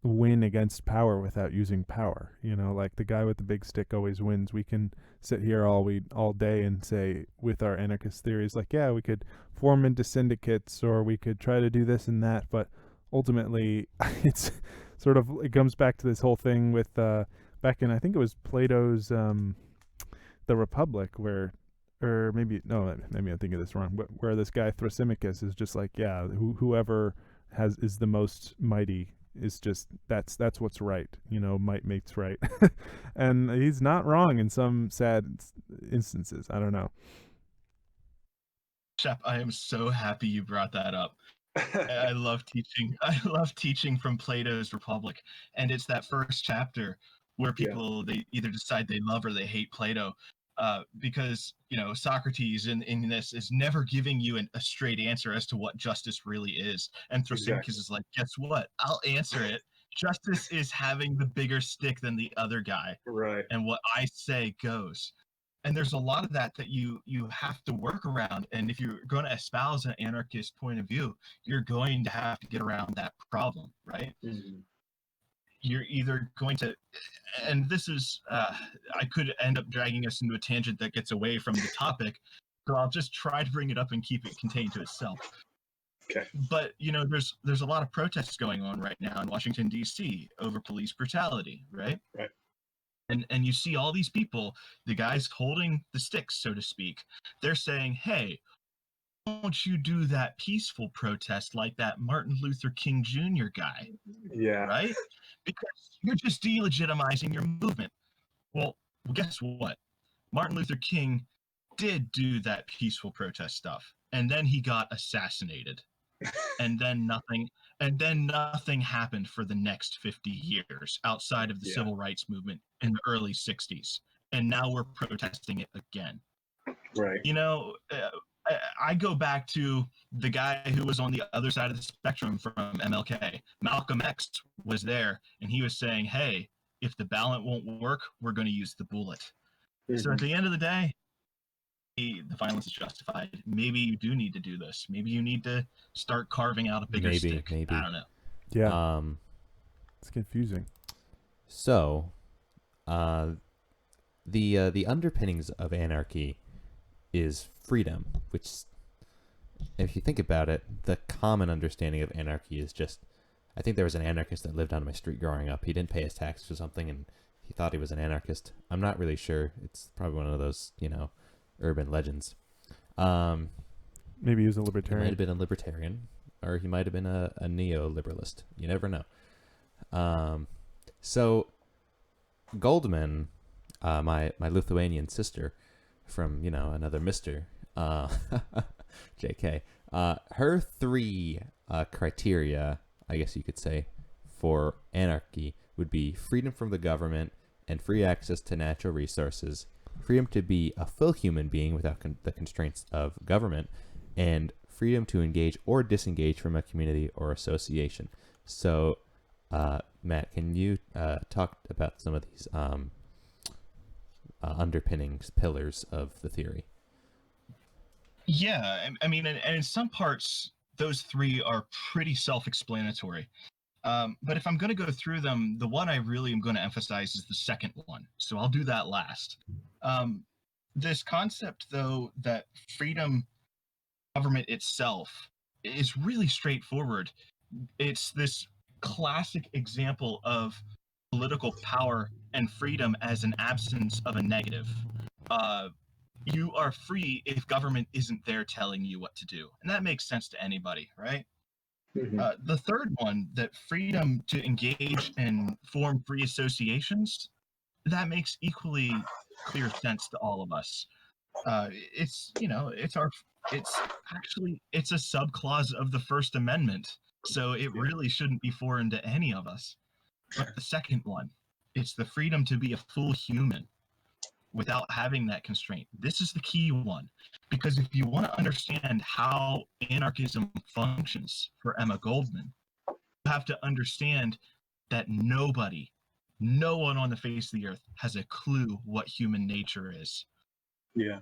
win against power without using power? Like the guy with the big stick always wins. We can sit here all day and say with our anarchist theories, like, yeah, we could form into syndicates or we could try to do this and that, but ultimately it's sort of, it comes back to this whole thing with back in, I think it was Plato's The Republic, where, or maybe I'm thinking of this wrong, but where this guy Thrasymachus is just like, yeah, whoever is the most mighty is just that's what's right. Might makes right. And he's not wrong in some sad instances. I don't know. Shep, I am so happy you brought that up. I love teaching from Plato's Republic, and it's that first chapter where people they either decide they love or they hate Plato. Because Socrates in this is never giving you a straight answer as to what justice really is, and Thrasymachus is like, guess what? I'll answer it. Justice is having the bigger stick than the other guy, right? And what I say goes. And there's a lot of that you have to work around. And if you're going to espouse an anarchist point of view, you're going to have to get around that problem, right? Mm-hmm. You're either going to, and this is, I could end up dragging us into a tangent that gets away from the topic, so I'll just try to bring it up and keep it contained to itself. Okay. But, there's a lot of protests going on right now in Washington, D.C. over police brutality, right? Right. And you see all these people, the guys holding the sticks, so to speak, they're saying, hey, don't you do that peaceful protest like that Martin Luther King Jr. guy. Yeah. Right? Because you're just delegitimizing your movement. Well, guess what? Martin Luther King did do that peaceful protest stuff, and then he got assassinated. and then nothing happened for the next 50 years outside of the civil rights movement in the early 60s. And now we're protesting it again. Right. I go back to the guy who was on the other side of the spectrum from MLK. Malcolm X was there, and he was saying, hey, if the ballot won't work, we're going to use the bullet. Mm-hmm. So at the end of the day, the violence is justified. Maybe you do need to do this. Maybe you need to start carving out a bigger stick. Maybe. I don't know. Yeah. It's confusing. So, the underpinnings of anarchy is freedom, which, if you think about it, the common understanding of anarchy is just, I think there was an anarchist that lived on my street growing up. He didn't pay his taxes or something, and he thought he was an anarchist. I'm not really sure. It's probably one of those, urban legends. Maybe he was a libertarian. He might have been a libertarian, or he might have been a neoliberalist. You never know. So Goldman, my Lithuanian sister from, another Mr. JK. Her three criteria, I guess you could say, for anarchy would be freedom from the government and free access to natural resources, freedom to be a full human being without the constraints of government, and freedom to engage or disengage from a community or association. So, Matt, can you talk about some of these underpinnings, pillars of the theory? Yeah, I mean, and in some parts, those three are pretty self-explanatory. But if I'm going to go through them, the one I really am going to emphasize is the second one. So I'll do that last. This concept, though, that freedom, government itself, is really straightforward. It's this classic example of political power and freedom as an absence of a negative. You are free if government isn't there telling you what to do. And that makes sense to anybody, right? The third one, that freedom to engage and form free associations, that makes equally clear sense to all of us. It's it's a subclause of the First Amendment, so it really shouldn't be foreign to any of us. But the second one, it's the freedom to be a full human without having that constraint. This is the key one, because if you want to understand how anarchism functions for Emma Goldman, you have to understand that no one on the face of the earth has a clue what human nature is. Yeah.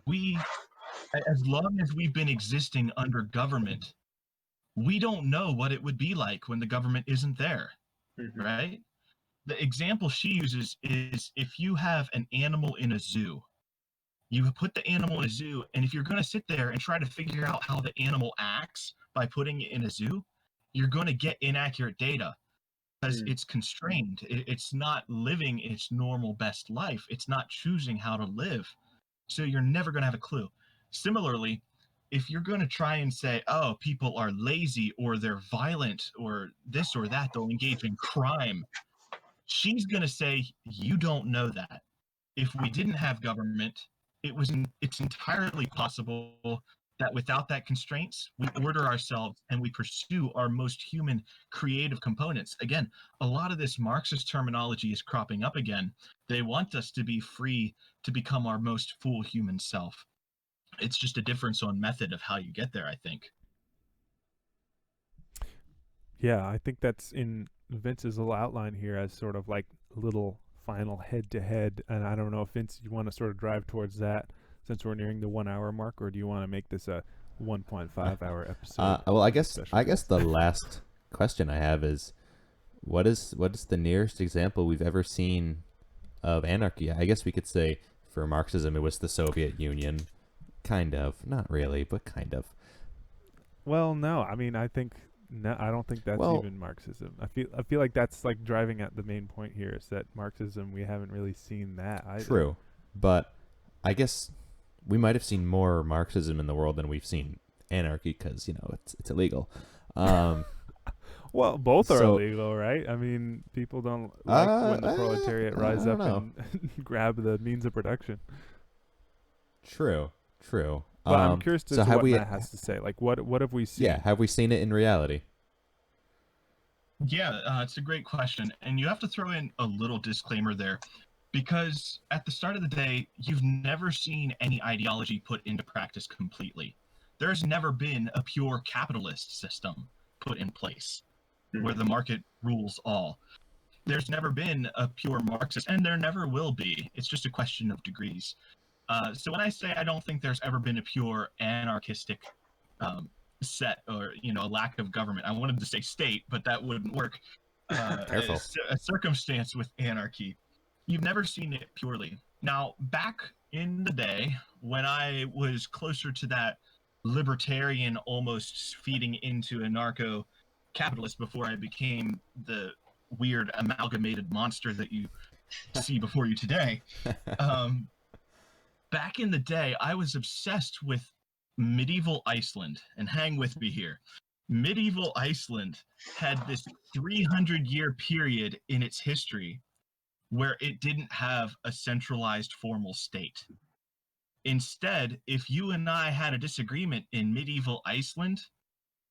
As long as we've been existing under government, we don't know what it would be like when the government isn't there, right? The example she uses is if you have an animal in a zoo, you put the animal in a zoo, and if you're going to sit there and try to figure out how the animal acts by putting it in a zoo, you're going to get inaccurate data because it's constrained. It's not living its normal best life. It's not choosing how to live. So you're never going to have a clue. Similarly, if you're going to try and say, oh, people are lazy or they're violent or this or that, they'll engage in crime, she's going to say, you don't know that. If we didn't have government, it's entirely possible that without that constraints, we order ourselves and we pursue our most human creative components. Again, a lot of this Marxist terminology is cropping up again. They want us to be free to become our most full human self. It's just a difference on method of how you get there, I think. Yeah, I think that's in Vince's little outline here as sort of like a little final head-to-head. And I don't know if, Vince, you want to sort of drive towards that since we're nearing the 1 hour mark, or do you want to make this a 1.5 hour episode? Well, I guess the last question I have is, what is the nearest example we've ever seen of anarchy? I guess we could say for Marxism it was the Soviet Union, kind of, not really, but kind of. Well, no, I mean, I don't think that's even Marxism. I feel like that's like driving at the main point here is that Marxism, we haven't really seen that either. True, but I guess we might have seen more Marxism in the world than we've seen anarchy because it's illegal. Well, both are illegal, right? I mean, people don't like when the proletariat rise up and grab the means of production. True. But I'm curious to what Matt has to say. Like, what have we seen? Yeah, have we seen it in reality? Yeah, it's a great question. And you have to throw in a little disclaimer there, because at the start of the day, you've never seen any ideology put into practice completely. There's never been a pure capitalist system put in place where the market rules all. There's never been a pure Marxist, and there never will be. It's just a question of degrees. So when I say I don't think there's ever been a pure anarchistic set or a lack of government, I wanted to say state, but that wouldn't work. Careful. A circumstance with anarchy. You've never seen it purely. Now, back in the day when I was closer to that libertarian, almost feeding into anarcho-capitalist before I became the weird amalgamated monster that you see before you today. Back in the day, I was obsessed with medieval Iceland, and hang with me here. Medieval Iceland had this 300-year period in its history where it didn't have a centralized formal state. Instead, if you and I had a disagreement in medieval Iceland,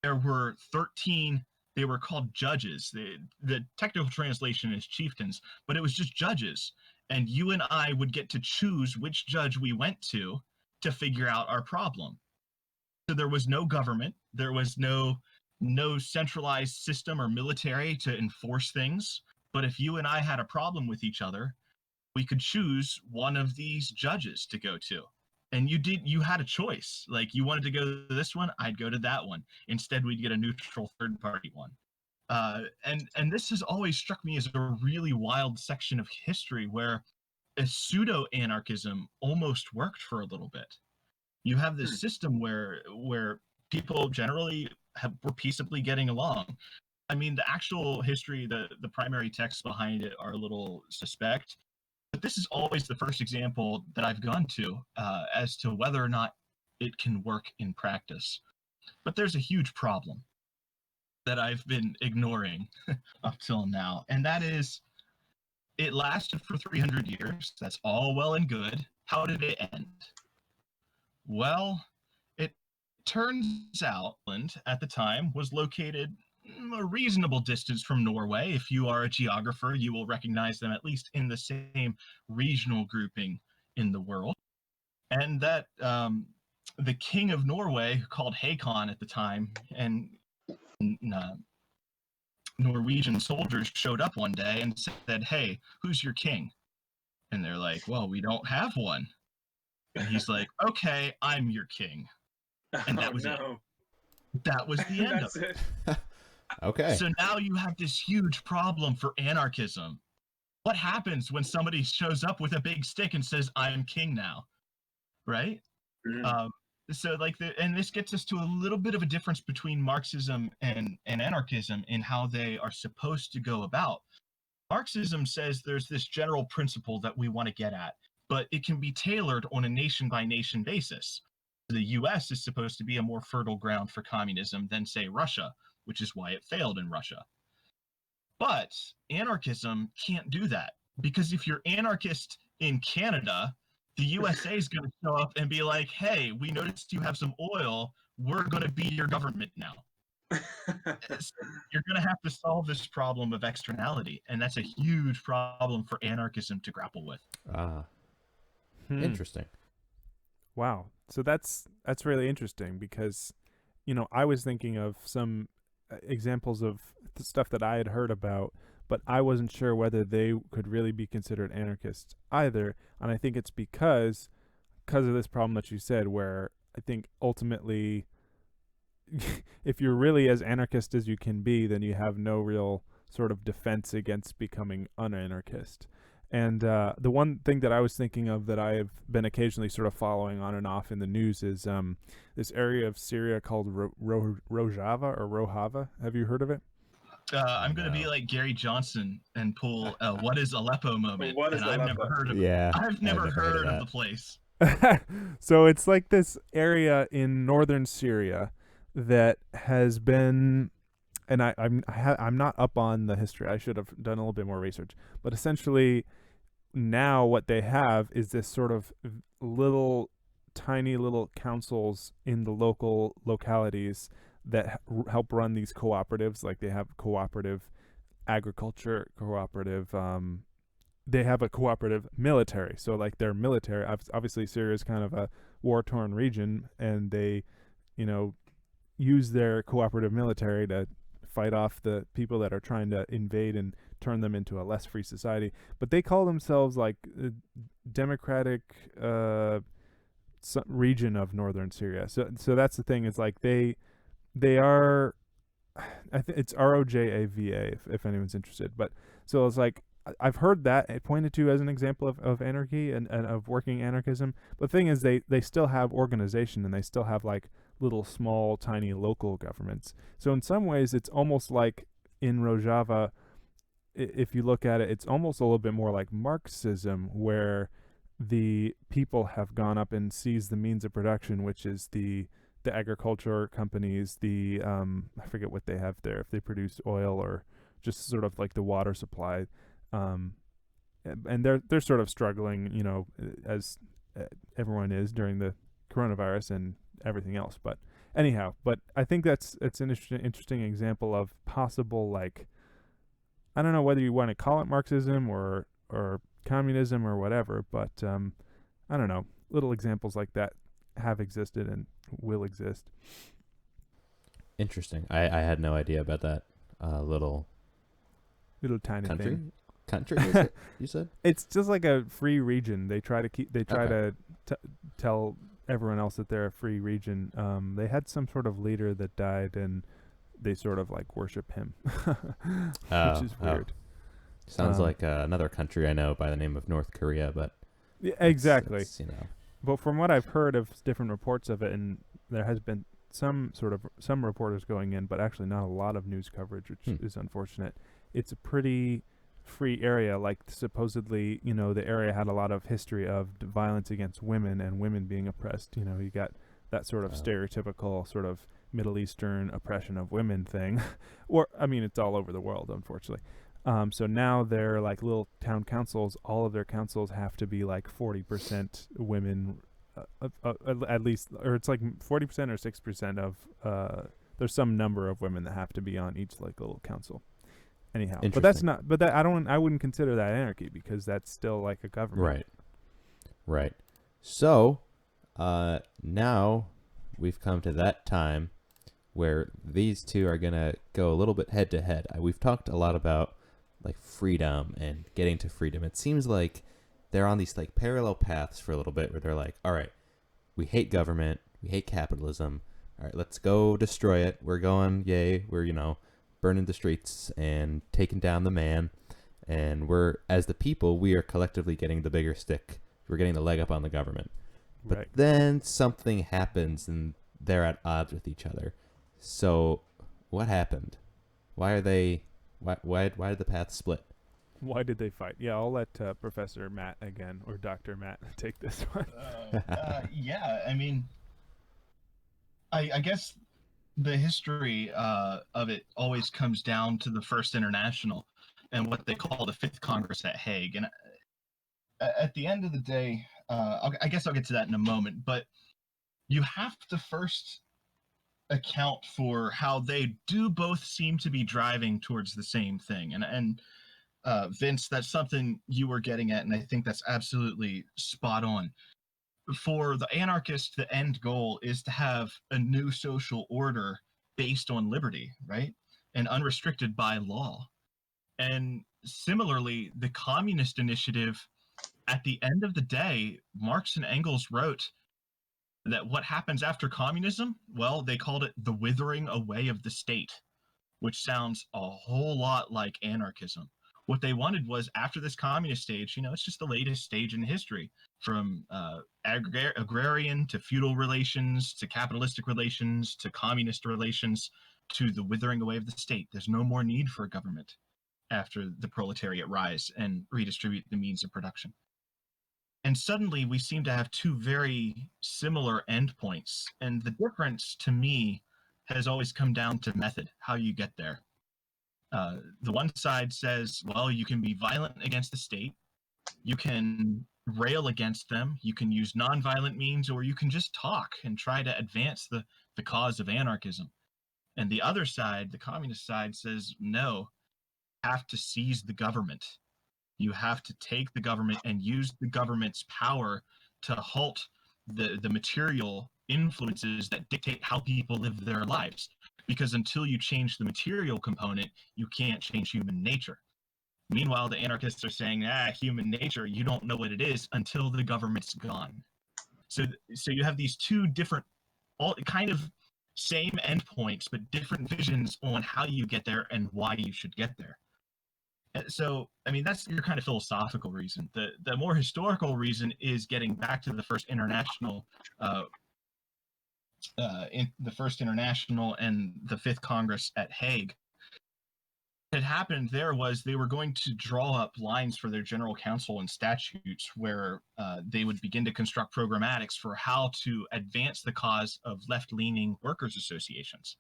there were 13, they were called judges. The technical translation is chieftains, but it was just judges. And you and I would get to choose which judge we went to figure out our problem. So there was no government, there was no centralized system or military to enforce things. But if you and I had a problem with each other, we could choose one of these judges to go to. And you had a choice. Like, you wanted to go to this one, I'd go to that one. Instead, we'd get a neutral third party one. And this has always struck me as a really wild section of history where a pseudo anarchism almost worked for a little bit. You have this system where people generally were peaceably getting along. I mean, the actual history, the primary texts behind it are a little suspect, but this is always the first example that I've gone to as to whether or not it can work in practice. But there's a huge problem that I've been ignoring up till now, and that is, it lasted for 300 years. That's all well and good. How did it end? Well, it turns out Ireland at the time was located a reasonable distance from Norway. If you are a geographer, you will recognize them at least in the same regional grouping in the world. And that the king of Norway, called Hakon at the time, and Norwegian soldiers showed up one day and said, "Hey, who's your king?" And they're like, "Well, we don't have one." And he's like, "Okay, I'm your king." And that was it. That was the end of it. Okay. So now you have this huge problem for anarchism. What happens when somebody shows up with a big stick and says, "I'm king now"? Right? So and this gets us to a little bit of a difference between Marxism and anarchism in how they are supposed to go about. Marxism says there's this general principle that we want to get at, but it can be tailored on a nation-by-nation basis. The US is supposed to be a more fertile ground for communism than, say, Russia, which is why it failed in Russia. But anarchism can't do that, because if you're anarchist in Canada, the USA is going to show up and be like, "Hey, we noticed you have some oil. We're going to be your government now." So you're going to have to solve this problem of externality, and that's a huge problem for anarchism to grapple with. Interesting. Wow. So that's really interesting, because, I was thinking of some examples of the stuff that I had heard about, but I wasn't sure whether they could really be considered anarchists either. And I think it's because of this problem that you said, where I think ultimately, if you're really as anarchist as you can be, then you have no real sort of defense against becoming an-anarchist. And the one thing that I was thinking of that I have been occasionally sort of following on and off in the news is this area of Syria called Rojava or Rojava. Have you heard of it? I'm going to be like Gary Johnson and pull a "What is Aleppo" moment. I've never heard of it. Yeah, I've never heard of the place. So it's like this area in northern Syria that has been, and I'm not up on the history. I should have done a little bit more research. But essentially, now what they have is this sort of tiny little councils in the local localities that help run these cooperatives. Like, they have cooperative agriculture, cooperative. They have a cooperative military. So like, their military, obviously Syria is kind of a war-torn region, and they, use their cooperative military to fight off the people that are trying to invade and turn them into a less free society. But they call themselves like democratic region of northern Syria. So that's the thing, is like they are, it's ROJAVA if anyone's interested. But so it's like, I've heard that it pointed to as an example of anarchy and of working anarchism. But the thing is, they still have organization, and they still have like little small tiny local governments. So in some ways it's almost like in Rojava, if you look at it, it's almost a little bit more like Marxism, where the people have gone up and seized the means of production, which is the agriculture companies, the I forget what they have there, if they produce oil or just sort of like the water supply, and they're sort of struggling, as everyone is during the coronavirus and everything else. But Anyhow, but I think it's an interesting example of possible, like, I don't know whether you want to call it Marxism or communism or whatever, but I don't know. Little examples like that have existed and will exist. Interesting. I had no idea about that little Tiny country. thing. Country, is it, you said? It's just like a free region. They try Okay. to tell everyone else that they're a free region. They had some sort of leader that died, and they sort of like worship him, which is weird. Sounds like another country I know by the name of North Korea, but yeah, exactly. it's, But from what I've heard of different reports of it, and there has been some reporters going in, but actually not a lot of news coverage, which is unfortunate. It's a pretty free area. Like, supposedly, the area had a lot of history of violence against women and women being oppressed. You got that sort of stereotypical sort of Middle Eastern oppression of women thing. Or, I mean, it's all over the world, unfortunately. So now they're like little town councils. All of their councils have to be like 40% women, at least, or it's like 40% or 6% of. There's some number of women that have to be on each like little council. Anyhow, but that's not. But that I wouldn't consider that anarchy, because that's still like a government. Right. So, now we've come to that time where these two are gonna go a little bit head to head. We've talked a lot about like freedom and getting to freedom. It seems like they're on these like parallel paths for a little bit, where they're like, all right, we hate government, we hate capitalism. All right, let's go destroy it. We're going, yay, we're burning the streets and taking down the man, and we're, as the people, we are collectively getting the bigger stick. We're getting the leg up on the government. But then something happens and they're at odds with each other. So what happened? Why did the path split? Why did they fight? Yeah, I'll let Professor Matt again, or Dr. Matt, take this one. Yeah, I mean, I guess the history of it always comes down to the First International and what they call the Fifth Congress at Hague. And at the end of the day, I guess I'll get to that in a moment, but you have to first account for how they do both seem to be driving towards the same thing. And Vince, that's something you were getting at, and I think that's absolutely spot on. For the anarchist, the end goal is to have a new social order based on liberty, right? And unrestricted by law. And similarly, the communist initiative, at the end of the day, Marx and Engels wrote that what happens after communism, well, they called it the withering away of the state, which sounds a whole lot like anarchism. What they wanted was, after this communist stage, it's just the latest stage in history, from agrarian to feudal relations to capitalistic relations to communist relations to the withering away of the state. There's no more need for a government after the proletariat rise and redistribute the means of production. And suddenly we seem to have two very similar endpoints. And the difference, to me, has always come down to method, how you get there. The one side says, well, you can be violent against the state, you can rail against them, you can use nonviolent means, or you can just talk and try to advance the cause of anarchism. And the other side, the communist side, says, no, you have to seize the government. You have to take the government and use the government's power to halt the material influences that dictate how people live their lives. Because until you change the material component, you can't change human nature. Meanwhile, the anarchists are saying, human nature, you don't know what it is until the government's gone. So you have these two different, all kind of same endpoints, but different visions on how you get there and why you should get there. So, I mean, that's your kind of philosophical reason. The more historical reason is getting back to the First International, the First International and the Fifth Congress at Hague. What had happened there was they were going to draw up lines for their general council and statutes where they would begin to construct programmatics for how to advance the cause of left-leaning workers' associations.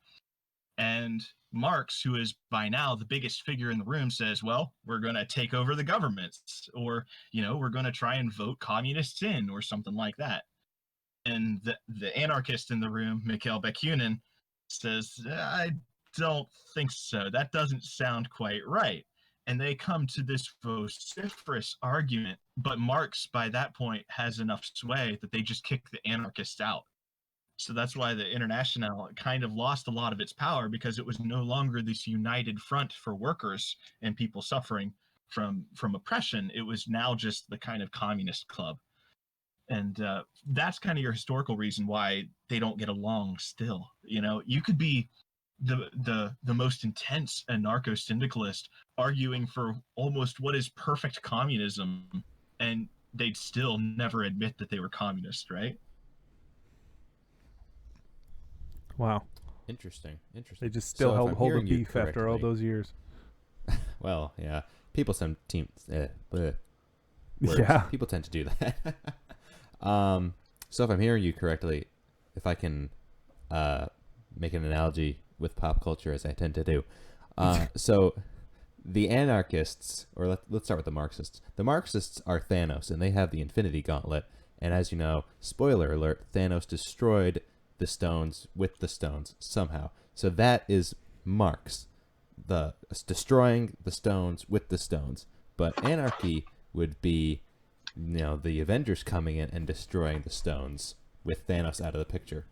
And Marx, who is by now the biggest figure in the room, says, well, we're going to take over the governments, or, we're going to try and vote communists in, or something like that. the anarchist in the room, Mikhail Bakunin, says, I don't think so. That doesn't sound quite right. And they come to this vociferous argument. But Marx, by that point, has enough sway that they just kick the anarchists out. So that's why the International kind of lost a lot of its power, because it was no longer this united front for workers and people suffering from oppression. It was now just the kind of communist club. And that's kind of your historical reason why they don't get along still. You know, you could be the most intense anarcho-syndicalist arguing for almost what is perfect communism, and they'd still never admit that they were communist, right? Wow. Interesting. They just still hold the beef correctly, after all those years. Well, yeah. People tend to do that. So if I'm hearing you correctly, if I can make an analogy with pop culture, as I tend to do. So the anarchists, or let's start with the Marxists. The Marxists are Thanos, and they have the Infinity Gauntlet. And as you know, spoiler alert, Thanos destroyed the stones with the stones somehow. So that is Marx, destroying the stones with the stones. But anarchy would be, the Avengers coming in and destroying the stones with Thanos out of the picture.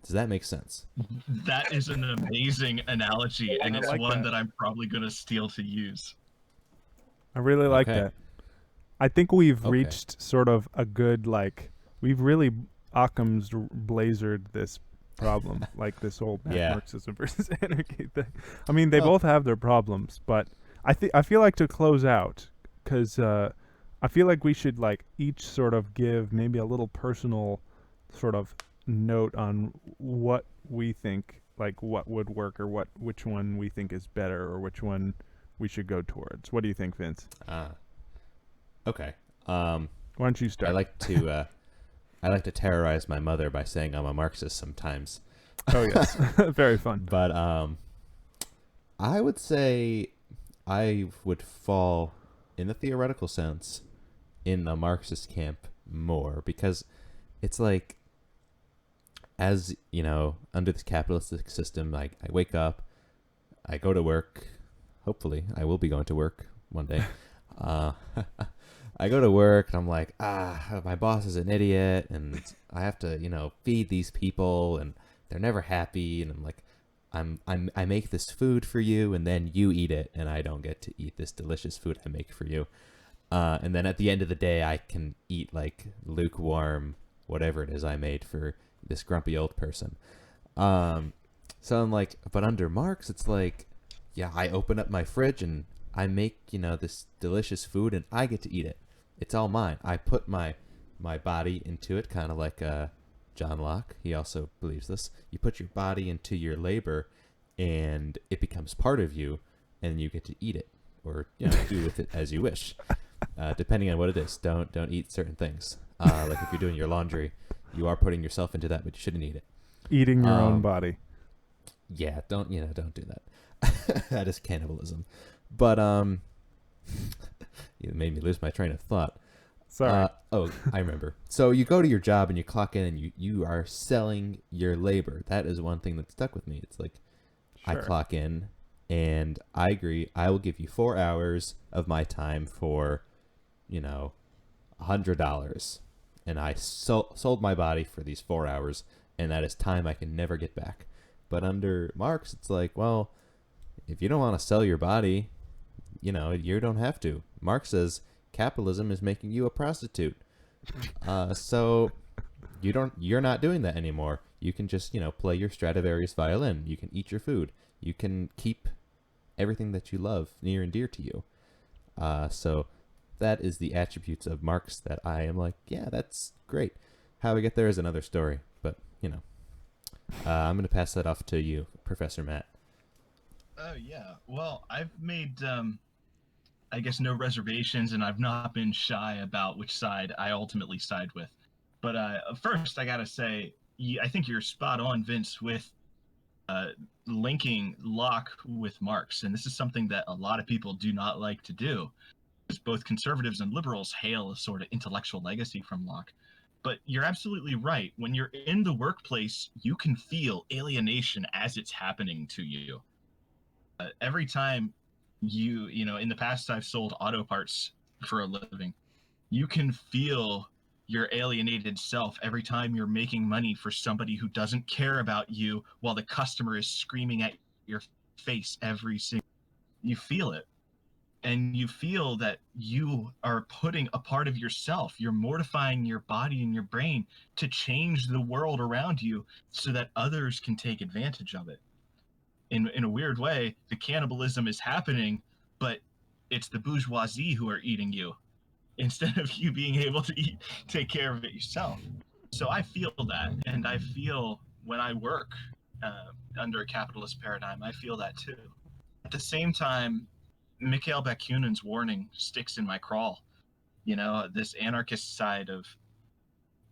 Does that make sense? That is an amazing analogy, and it's one that I'm probably going to steal to use. I really like that. I think we've reached sort of a good, we've really Occam's blazered this problem, like this whole Marxism versus anarchy thing. I mean, they both have their problems, but I feel like to close out, because I feel like we should each sort of give maybe a little personal sort of note on what we think, what would work, or which one we think is better, or which one we should go towards. What do you think, Vince? Okay. Why don't you start? I like to terrorize my mother by saying I'm a Marxist sometimes. Oh yes, very fun. But I would say I would fall, in the theoretical sense, in the Marxist camp more, because it's as under this capitalistic system, I wake up, I go to work. Hopefully, I will be going to work one day. I go to work and I'm like, my boss is an idiot, and I have to, feed these people, and they're never happy, and I'm like, I make this food for you, and then you eat it, and I don't get to eat this delicious food I make for you. And then at the end of the day, I can eat lukewarm whatever it is I made for this grumpy old person. So I'm like, but under Marx, it's I open up my fridge and I make, this delicious food, and I get to eat it. It's all mine. I put my body into it, kind of like John Locke. He also believes this. You put your body into your labor, and it becomes part of you, and you get to eat it, or do with it as you wish, depending on what it is. Don't eat certain things. Like if you're doing your laundry, you are putting yourself into that, but you shouldn't eat it. Eating your own body. Yeah, don't do that. That is cannibalism. But you made me lose my train of thought. Sorry. I remember. So you go to your job and you clock in, and you are selling your labor. That is one thing that stuck with me. It's sure. I clock in, and I agree. I will give you 4 hours of my time for, $100, and I sold my body for these 4 hours, and that is time I can never get back. But under Marx, it's well, if you don't want to sell your body, you don't have to. Marx says capitalism is making you a prostitute. So you're not doing that anymore. You can just, play your Stradivarius violin. You can eat your food. You can keep everything that you love near and dear to you. So that is the attributes of Marx that I am yeah, that's great. How we get there is another story, but I'm going to pass that off to you, Professor Matt. Oh yeah. Well, I've made I guess no reservations, and I've not been shy about which side I ultimately side with. But first, I gotta say, I think you're spot on, Vince, with linking Locke with Marx, and this is something that a lot of people do not like to do, because both conservatives and liberals hail a sort of intellectual legacy from Locke. But you're absolutely right. When you're in the workplace, you can feel alienation as it's happening to you. Every time in the past, I've sold auto parts for a living. You can feel your alienated self every time you're making money for somebody who doesn't care about you while the customer is screaming at your face every single. You feel it. And you feel that you are putting a part of yourself, you're mortifying your body and your brain to change the world around you so that others can take advantage of it. In a weird way, the cannibalism is happening, but it's the bourgeoisie who are eating you instead of you being able to take care of it yourself. So I feel that, and I feel when I work under a capitalist paradigm, I feel that too. At the same time, Mikhail Bakunin's warning sticks in my crawl. This anarchist side of,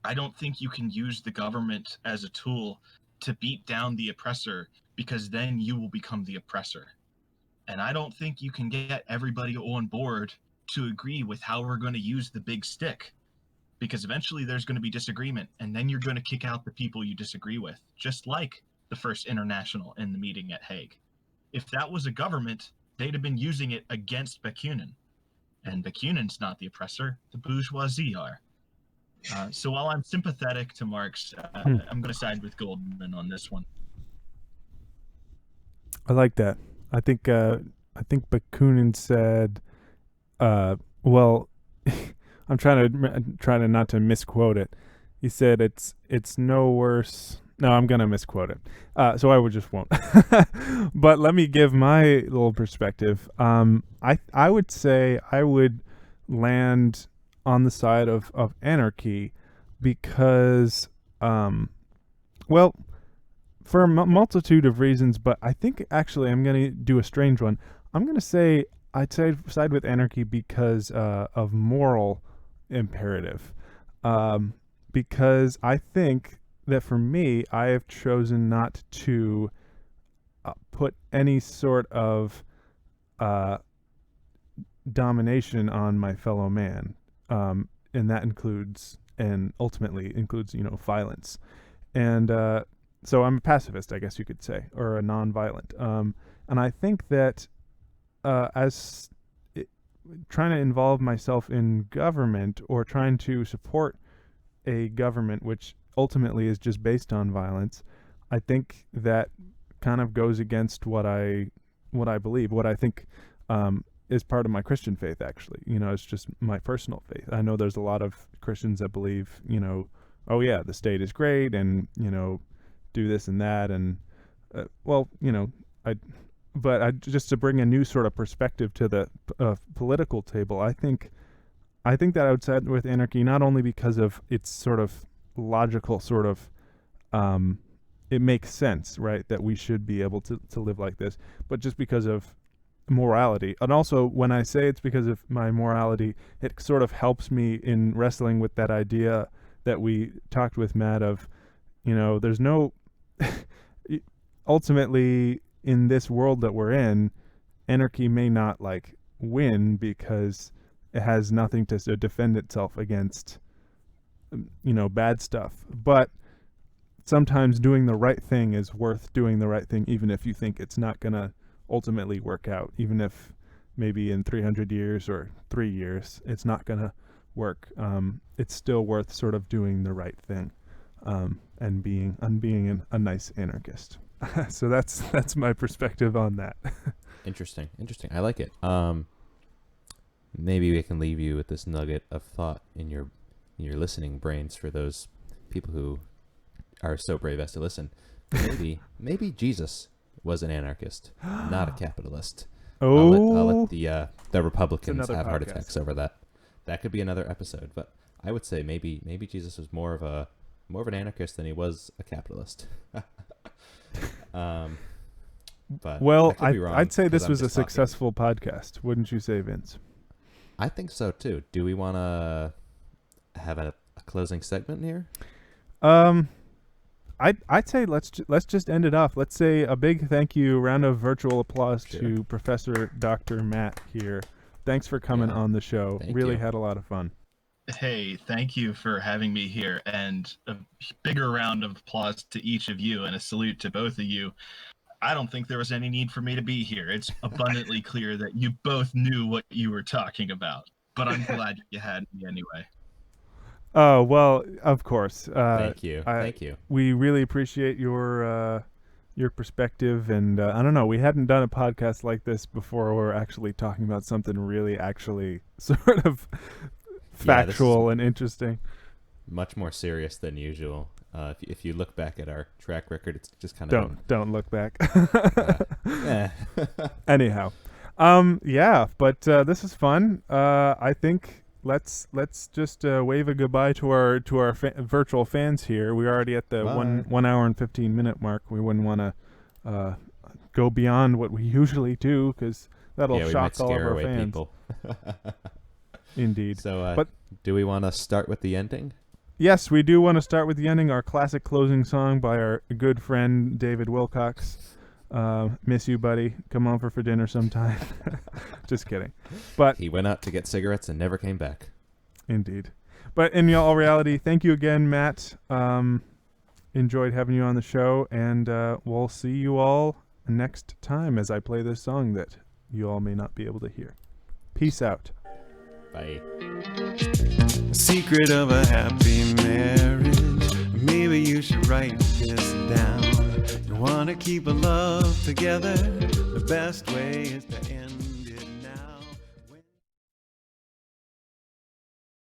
I don't think you can use the government as a tool to beat down the oppressor, because then you will become the oppressor. And I don't think you can get everybody on board to agree with how we're going to use the big stick, because eventually there's going to be disagreement, and then you're going to kick out the people you disagree with, just like the First International in the meeting at Hague. If that was a government, they'd have been using it against Bakunin. And Bakunin's not the oppressor, the bourgeoisie are. So while I'm sympathetic to Marx, I'm going to side with Goldman on this one. I like that. I think Bakunin said, well, I'm trying to not to misquote it. He said it's no worse. No, I'm gonna misquote it. So I just won't. But let me give my little perspective. I would say I would land on the side of anarchy because, well, for a multitude of reasons, but I think actually I'm going to do a strange one. I'm going to say I'd side with anarchy because of moral imperative. Because I think that for me, I have chosen not to put any sort of domination on my fellow man. And that includes, and ultimately includes, violence. And so I'm a pacifist, I guess you could say, or a nonviolent. And I think that trying to involve myself in government or trying to support a government which ultimately is just based on violence, I think that kind of goes against what I believe, what I think is part of my Christian faith, actually. It's just my personal faith. I know there's a lot of Christians that believe, oh yeah, the state is great and, do this and that. And, just to bring a new sort of perspective to the political table, I think that I would side with anarchy, not only because of its sort of logical sort of, it makes sense, right, that we should be able to live like this, but just because of morality. And also, when I say it's because of my morality, it sort of helps me in wrestling with that idea that we talked with Matt of, there's no, ultimately in this world that we're in, anarchy may not win because it has nothing to defend itself against, bad stuff. But sometimes doing the right thing is worth doing the right thing, even if you think it's not going to ultimately work out, even if maybe in 300 years or 3 years it's not going to work. It's still worth sort of doing the right thing, and being a nice anarchist. So that's my perspective on that. Interesting. I like it. Maybe we can leave you with this nugget of thought in your listening brains for those people who are so brave as to listen. Maybe Jesus was an anarchist, not a capitalist. Oh, I'll let the Republicans have heart podcast. attacks over that. That could be another episode. But I would say maybe Jesus was more of an anarchist than he was a capitalist. But well, I could be wrong, I'd say this 'cause I'm was a just talking. successful podcast, wouldn't you say, Vince? I think so too. Do we want to have a closing segment here? I'd say let's just end it off. Let's say a big thank you, round of virtual applause to Professor Dr. Matt here. Thanks for coming on the show. Thank really you. had a lot of fun. Hey, thank you for having me here, and a bigger round of applause to each of you, and a salute to both of you. I don't think there was any need for me to be here. It's abundantly clear that you both knew what you were talking about, but I'm glad you had me anyway. Oh, well, of course. Thank you. Thank you. We really appreciate your perspective, and I don't know, we hadn't done a podcast like this before. We're actually talking about something really actually sort of factual and interesting. Much more serious than usual. If you look back at our track record, it's just kind of don't look back. Yeah. Anyhow, yeah, but this is fun. I think let's just wave a goodbye to our virtual fans here. We're already at the 1 hour and 15-minute mark. We wouldn't want to go beyond what we usually do, because that'll shock all of our fans. People. Indeed. So, but do we want to start with the ending? Yes, we do want to start with the ending, our classic closing song by our good friend David Wilcox. Miss you, buddy. Come over for dinner sometime. Just kidding. But he went out to get cigarettes and never came back. Indeed. But in all reality, thank you again, Matt. Enjoyed having you on the show, and we'll see you all next time as I play this song that you all may not be able to hear. Peace out. Bye. Secret of a happy marriage. Maybe you should write this down. You want to keep a love together. The best way is to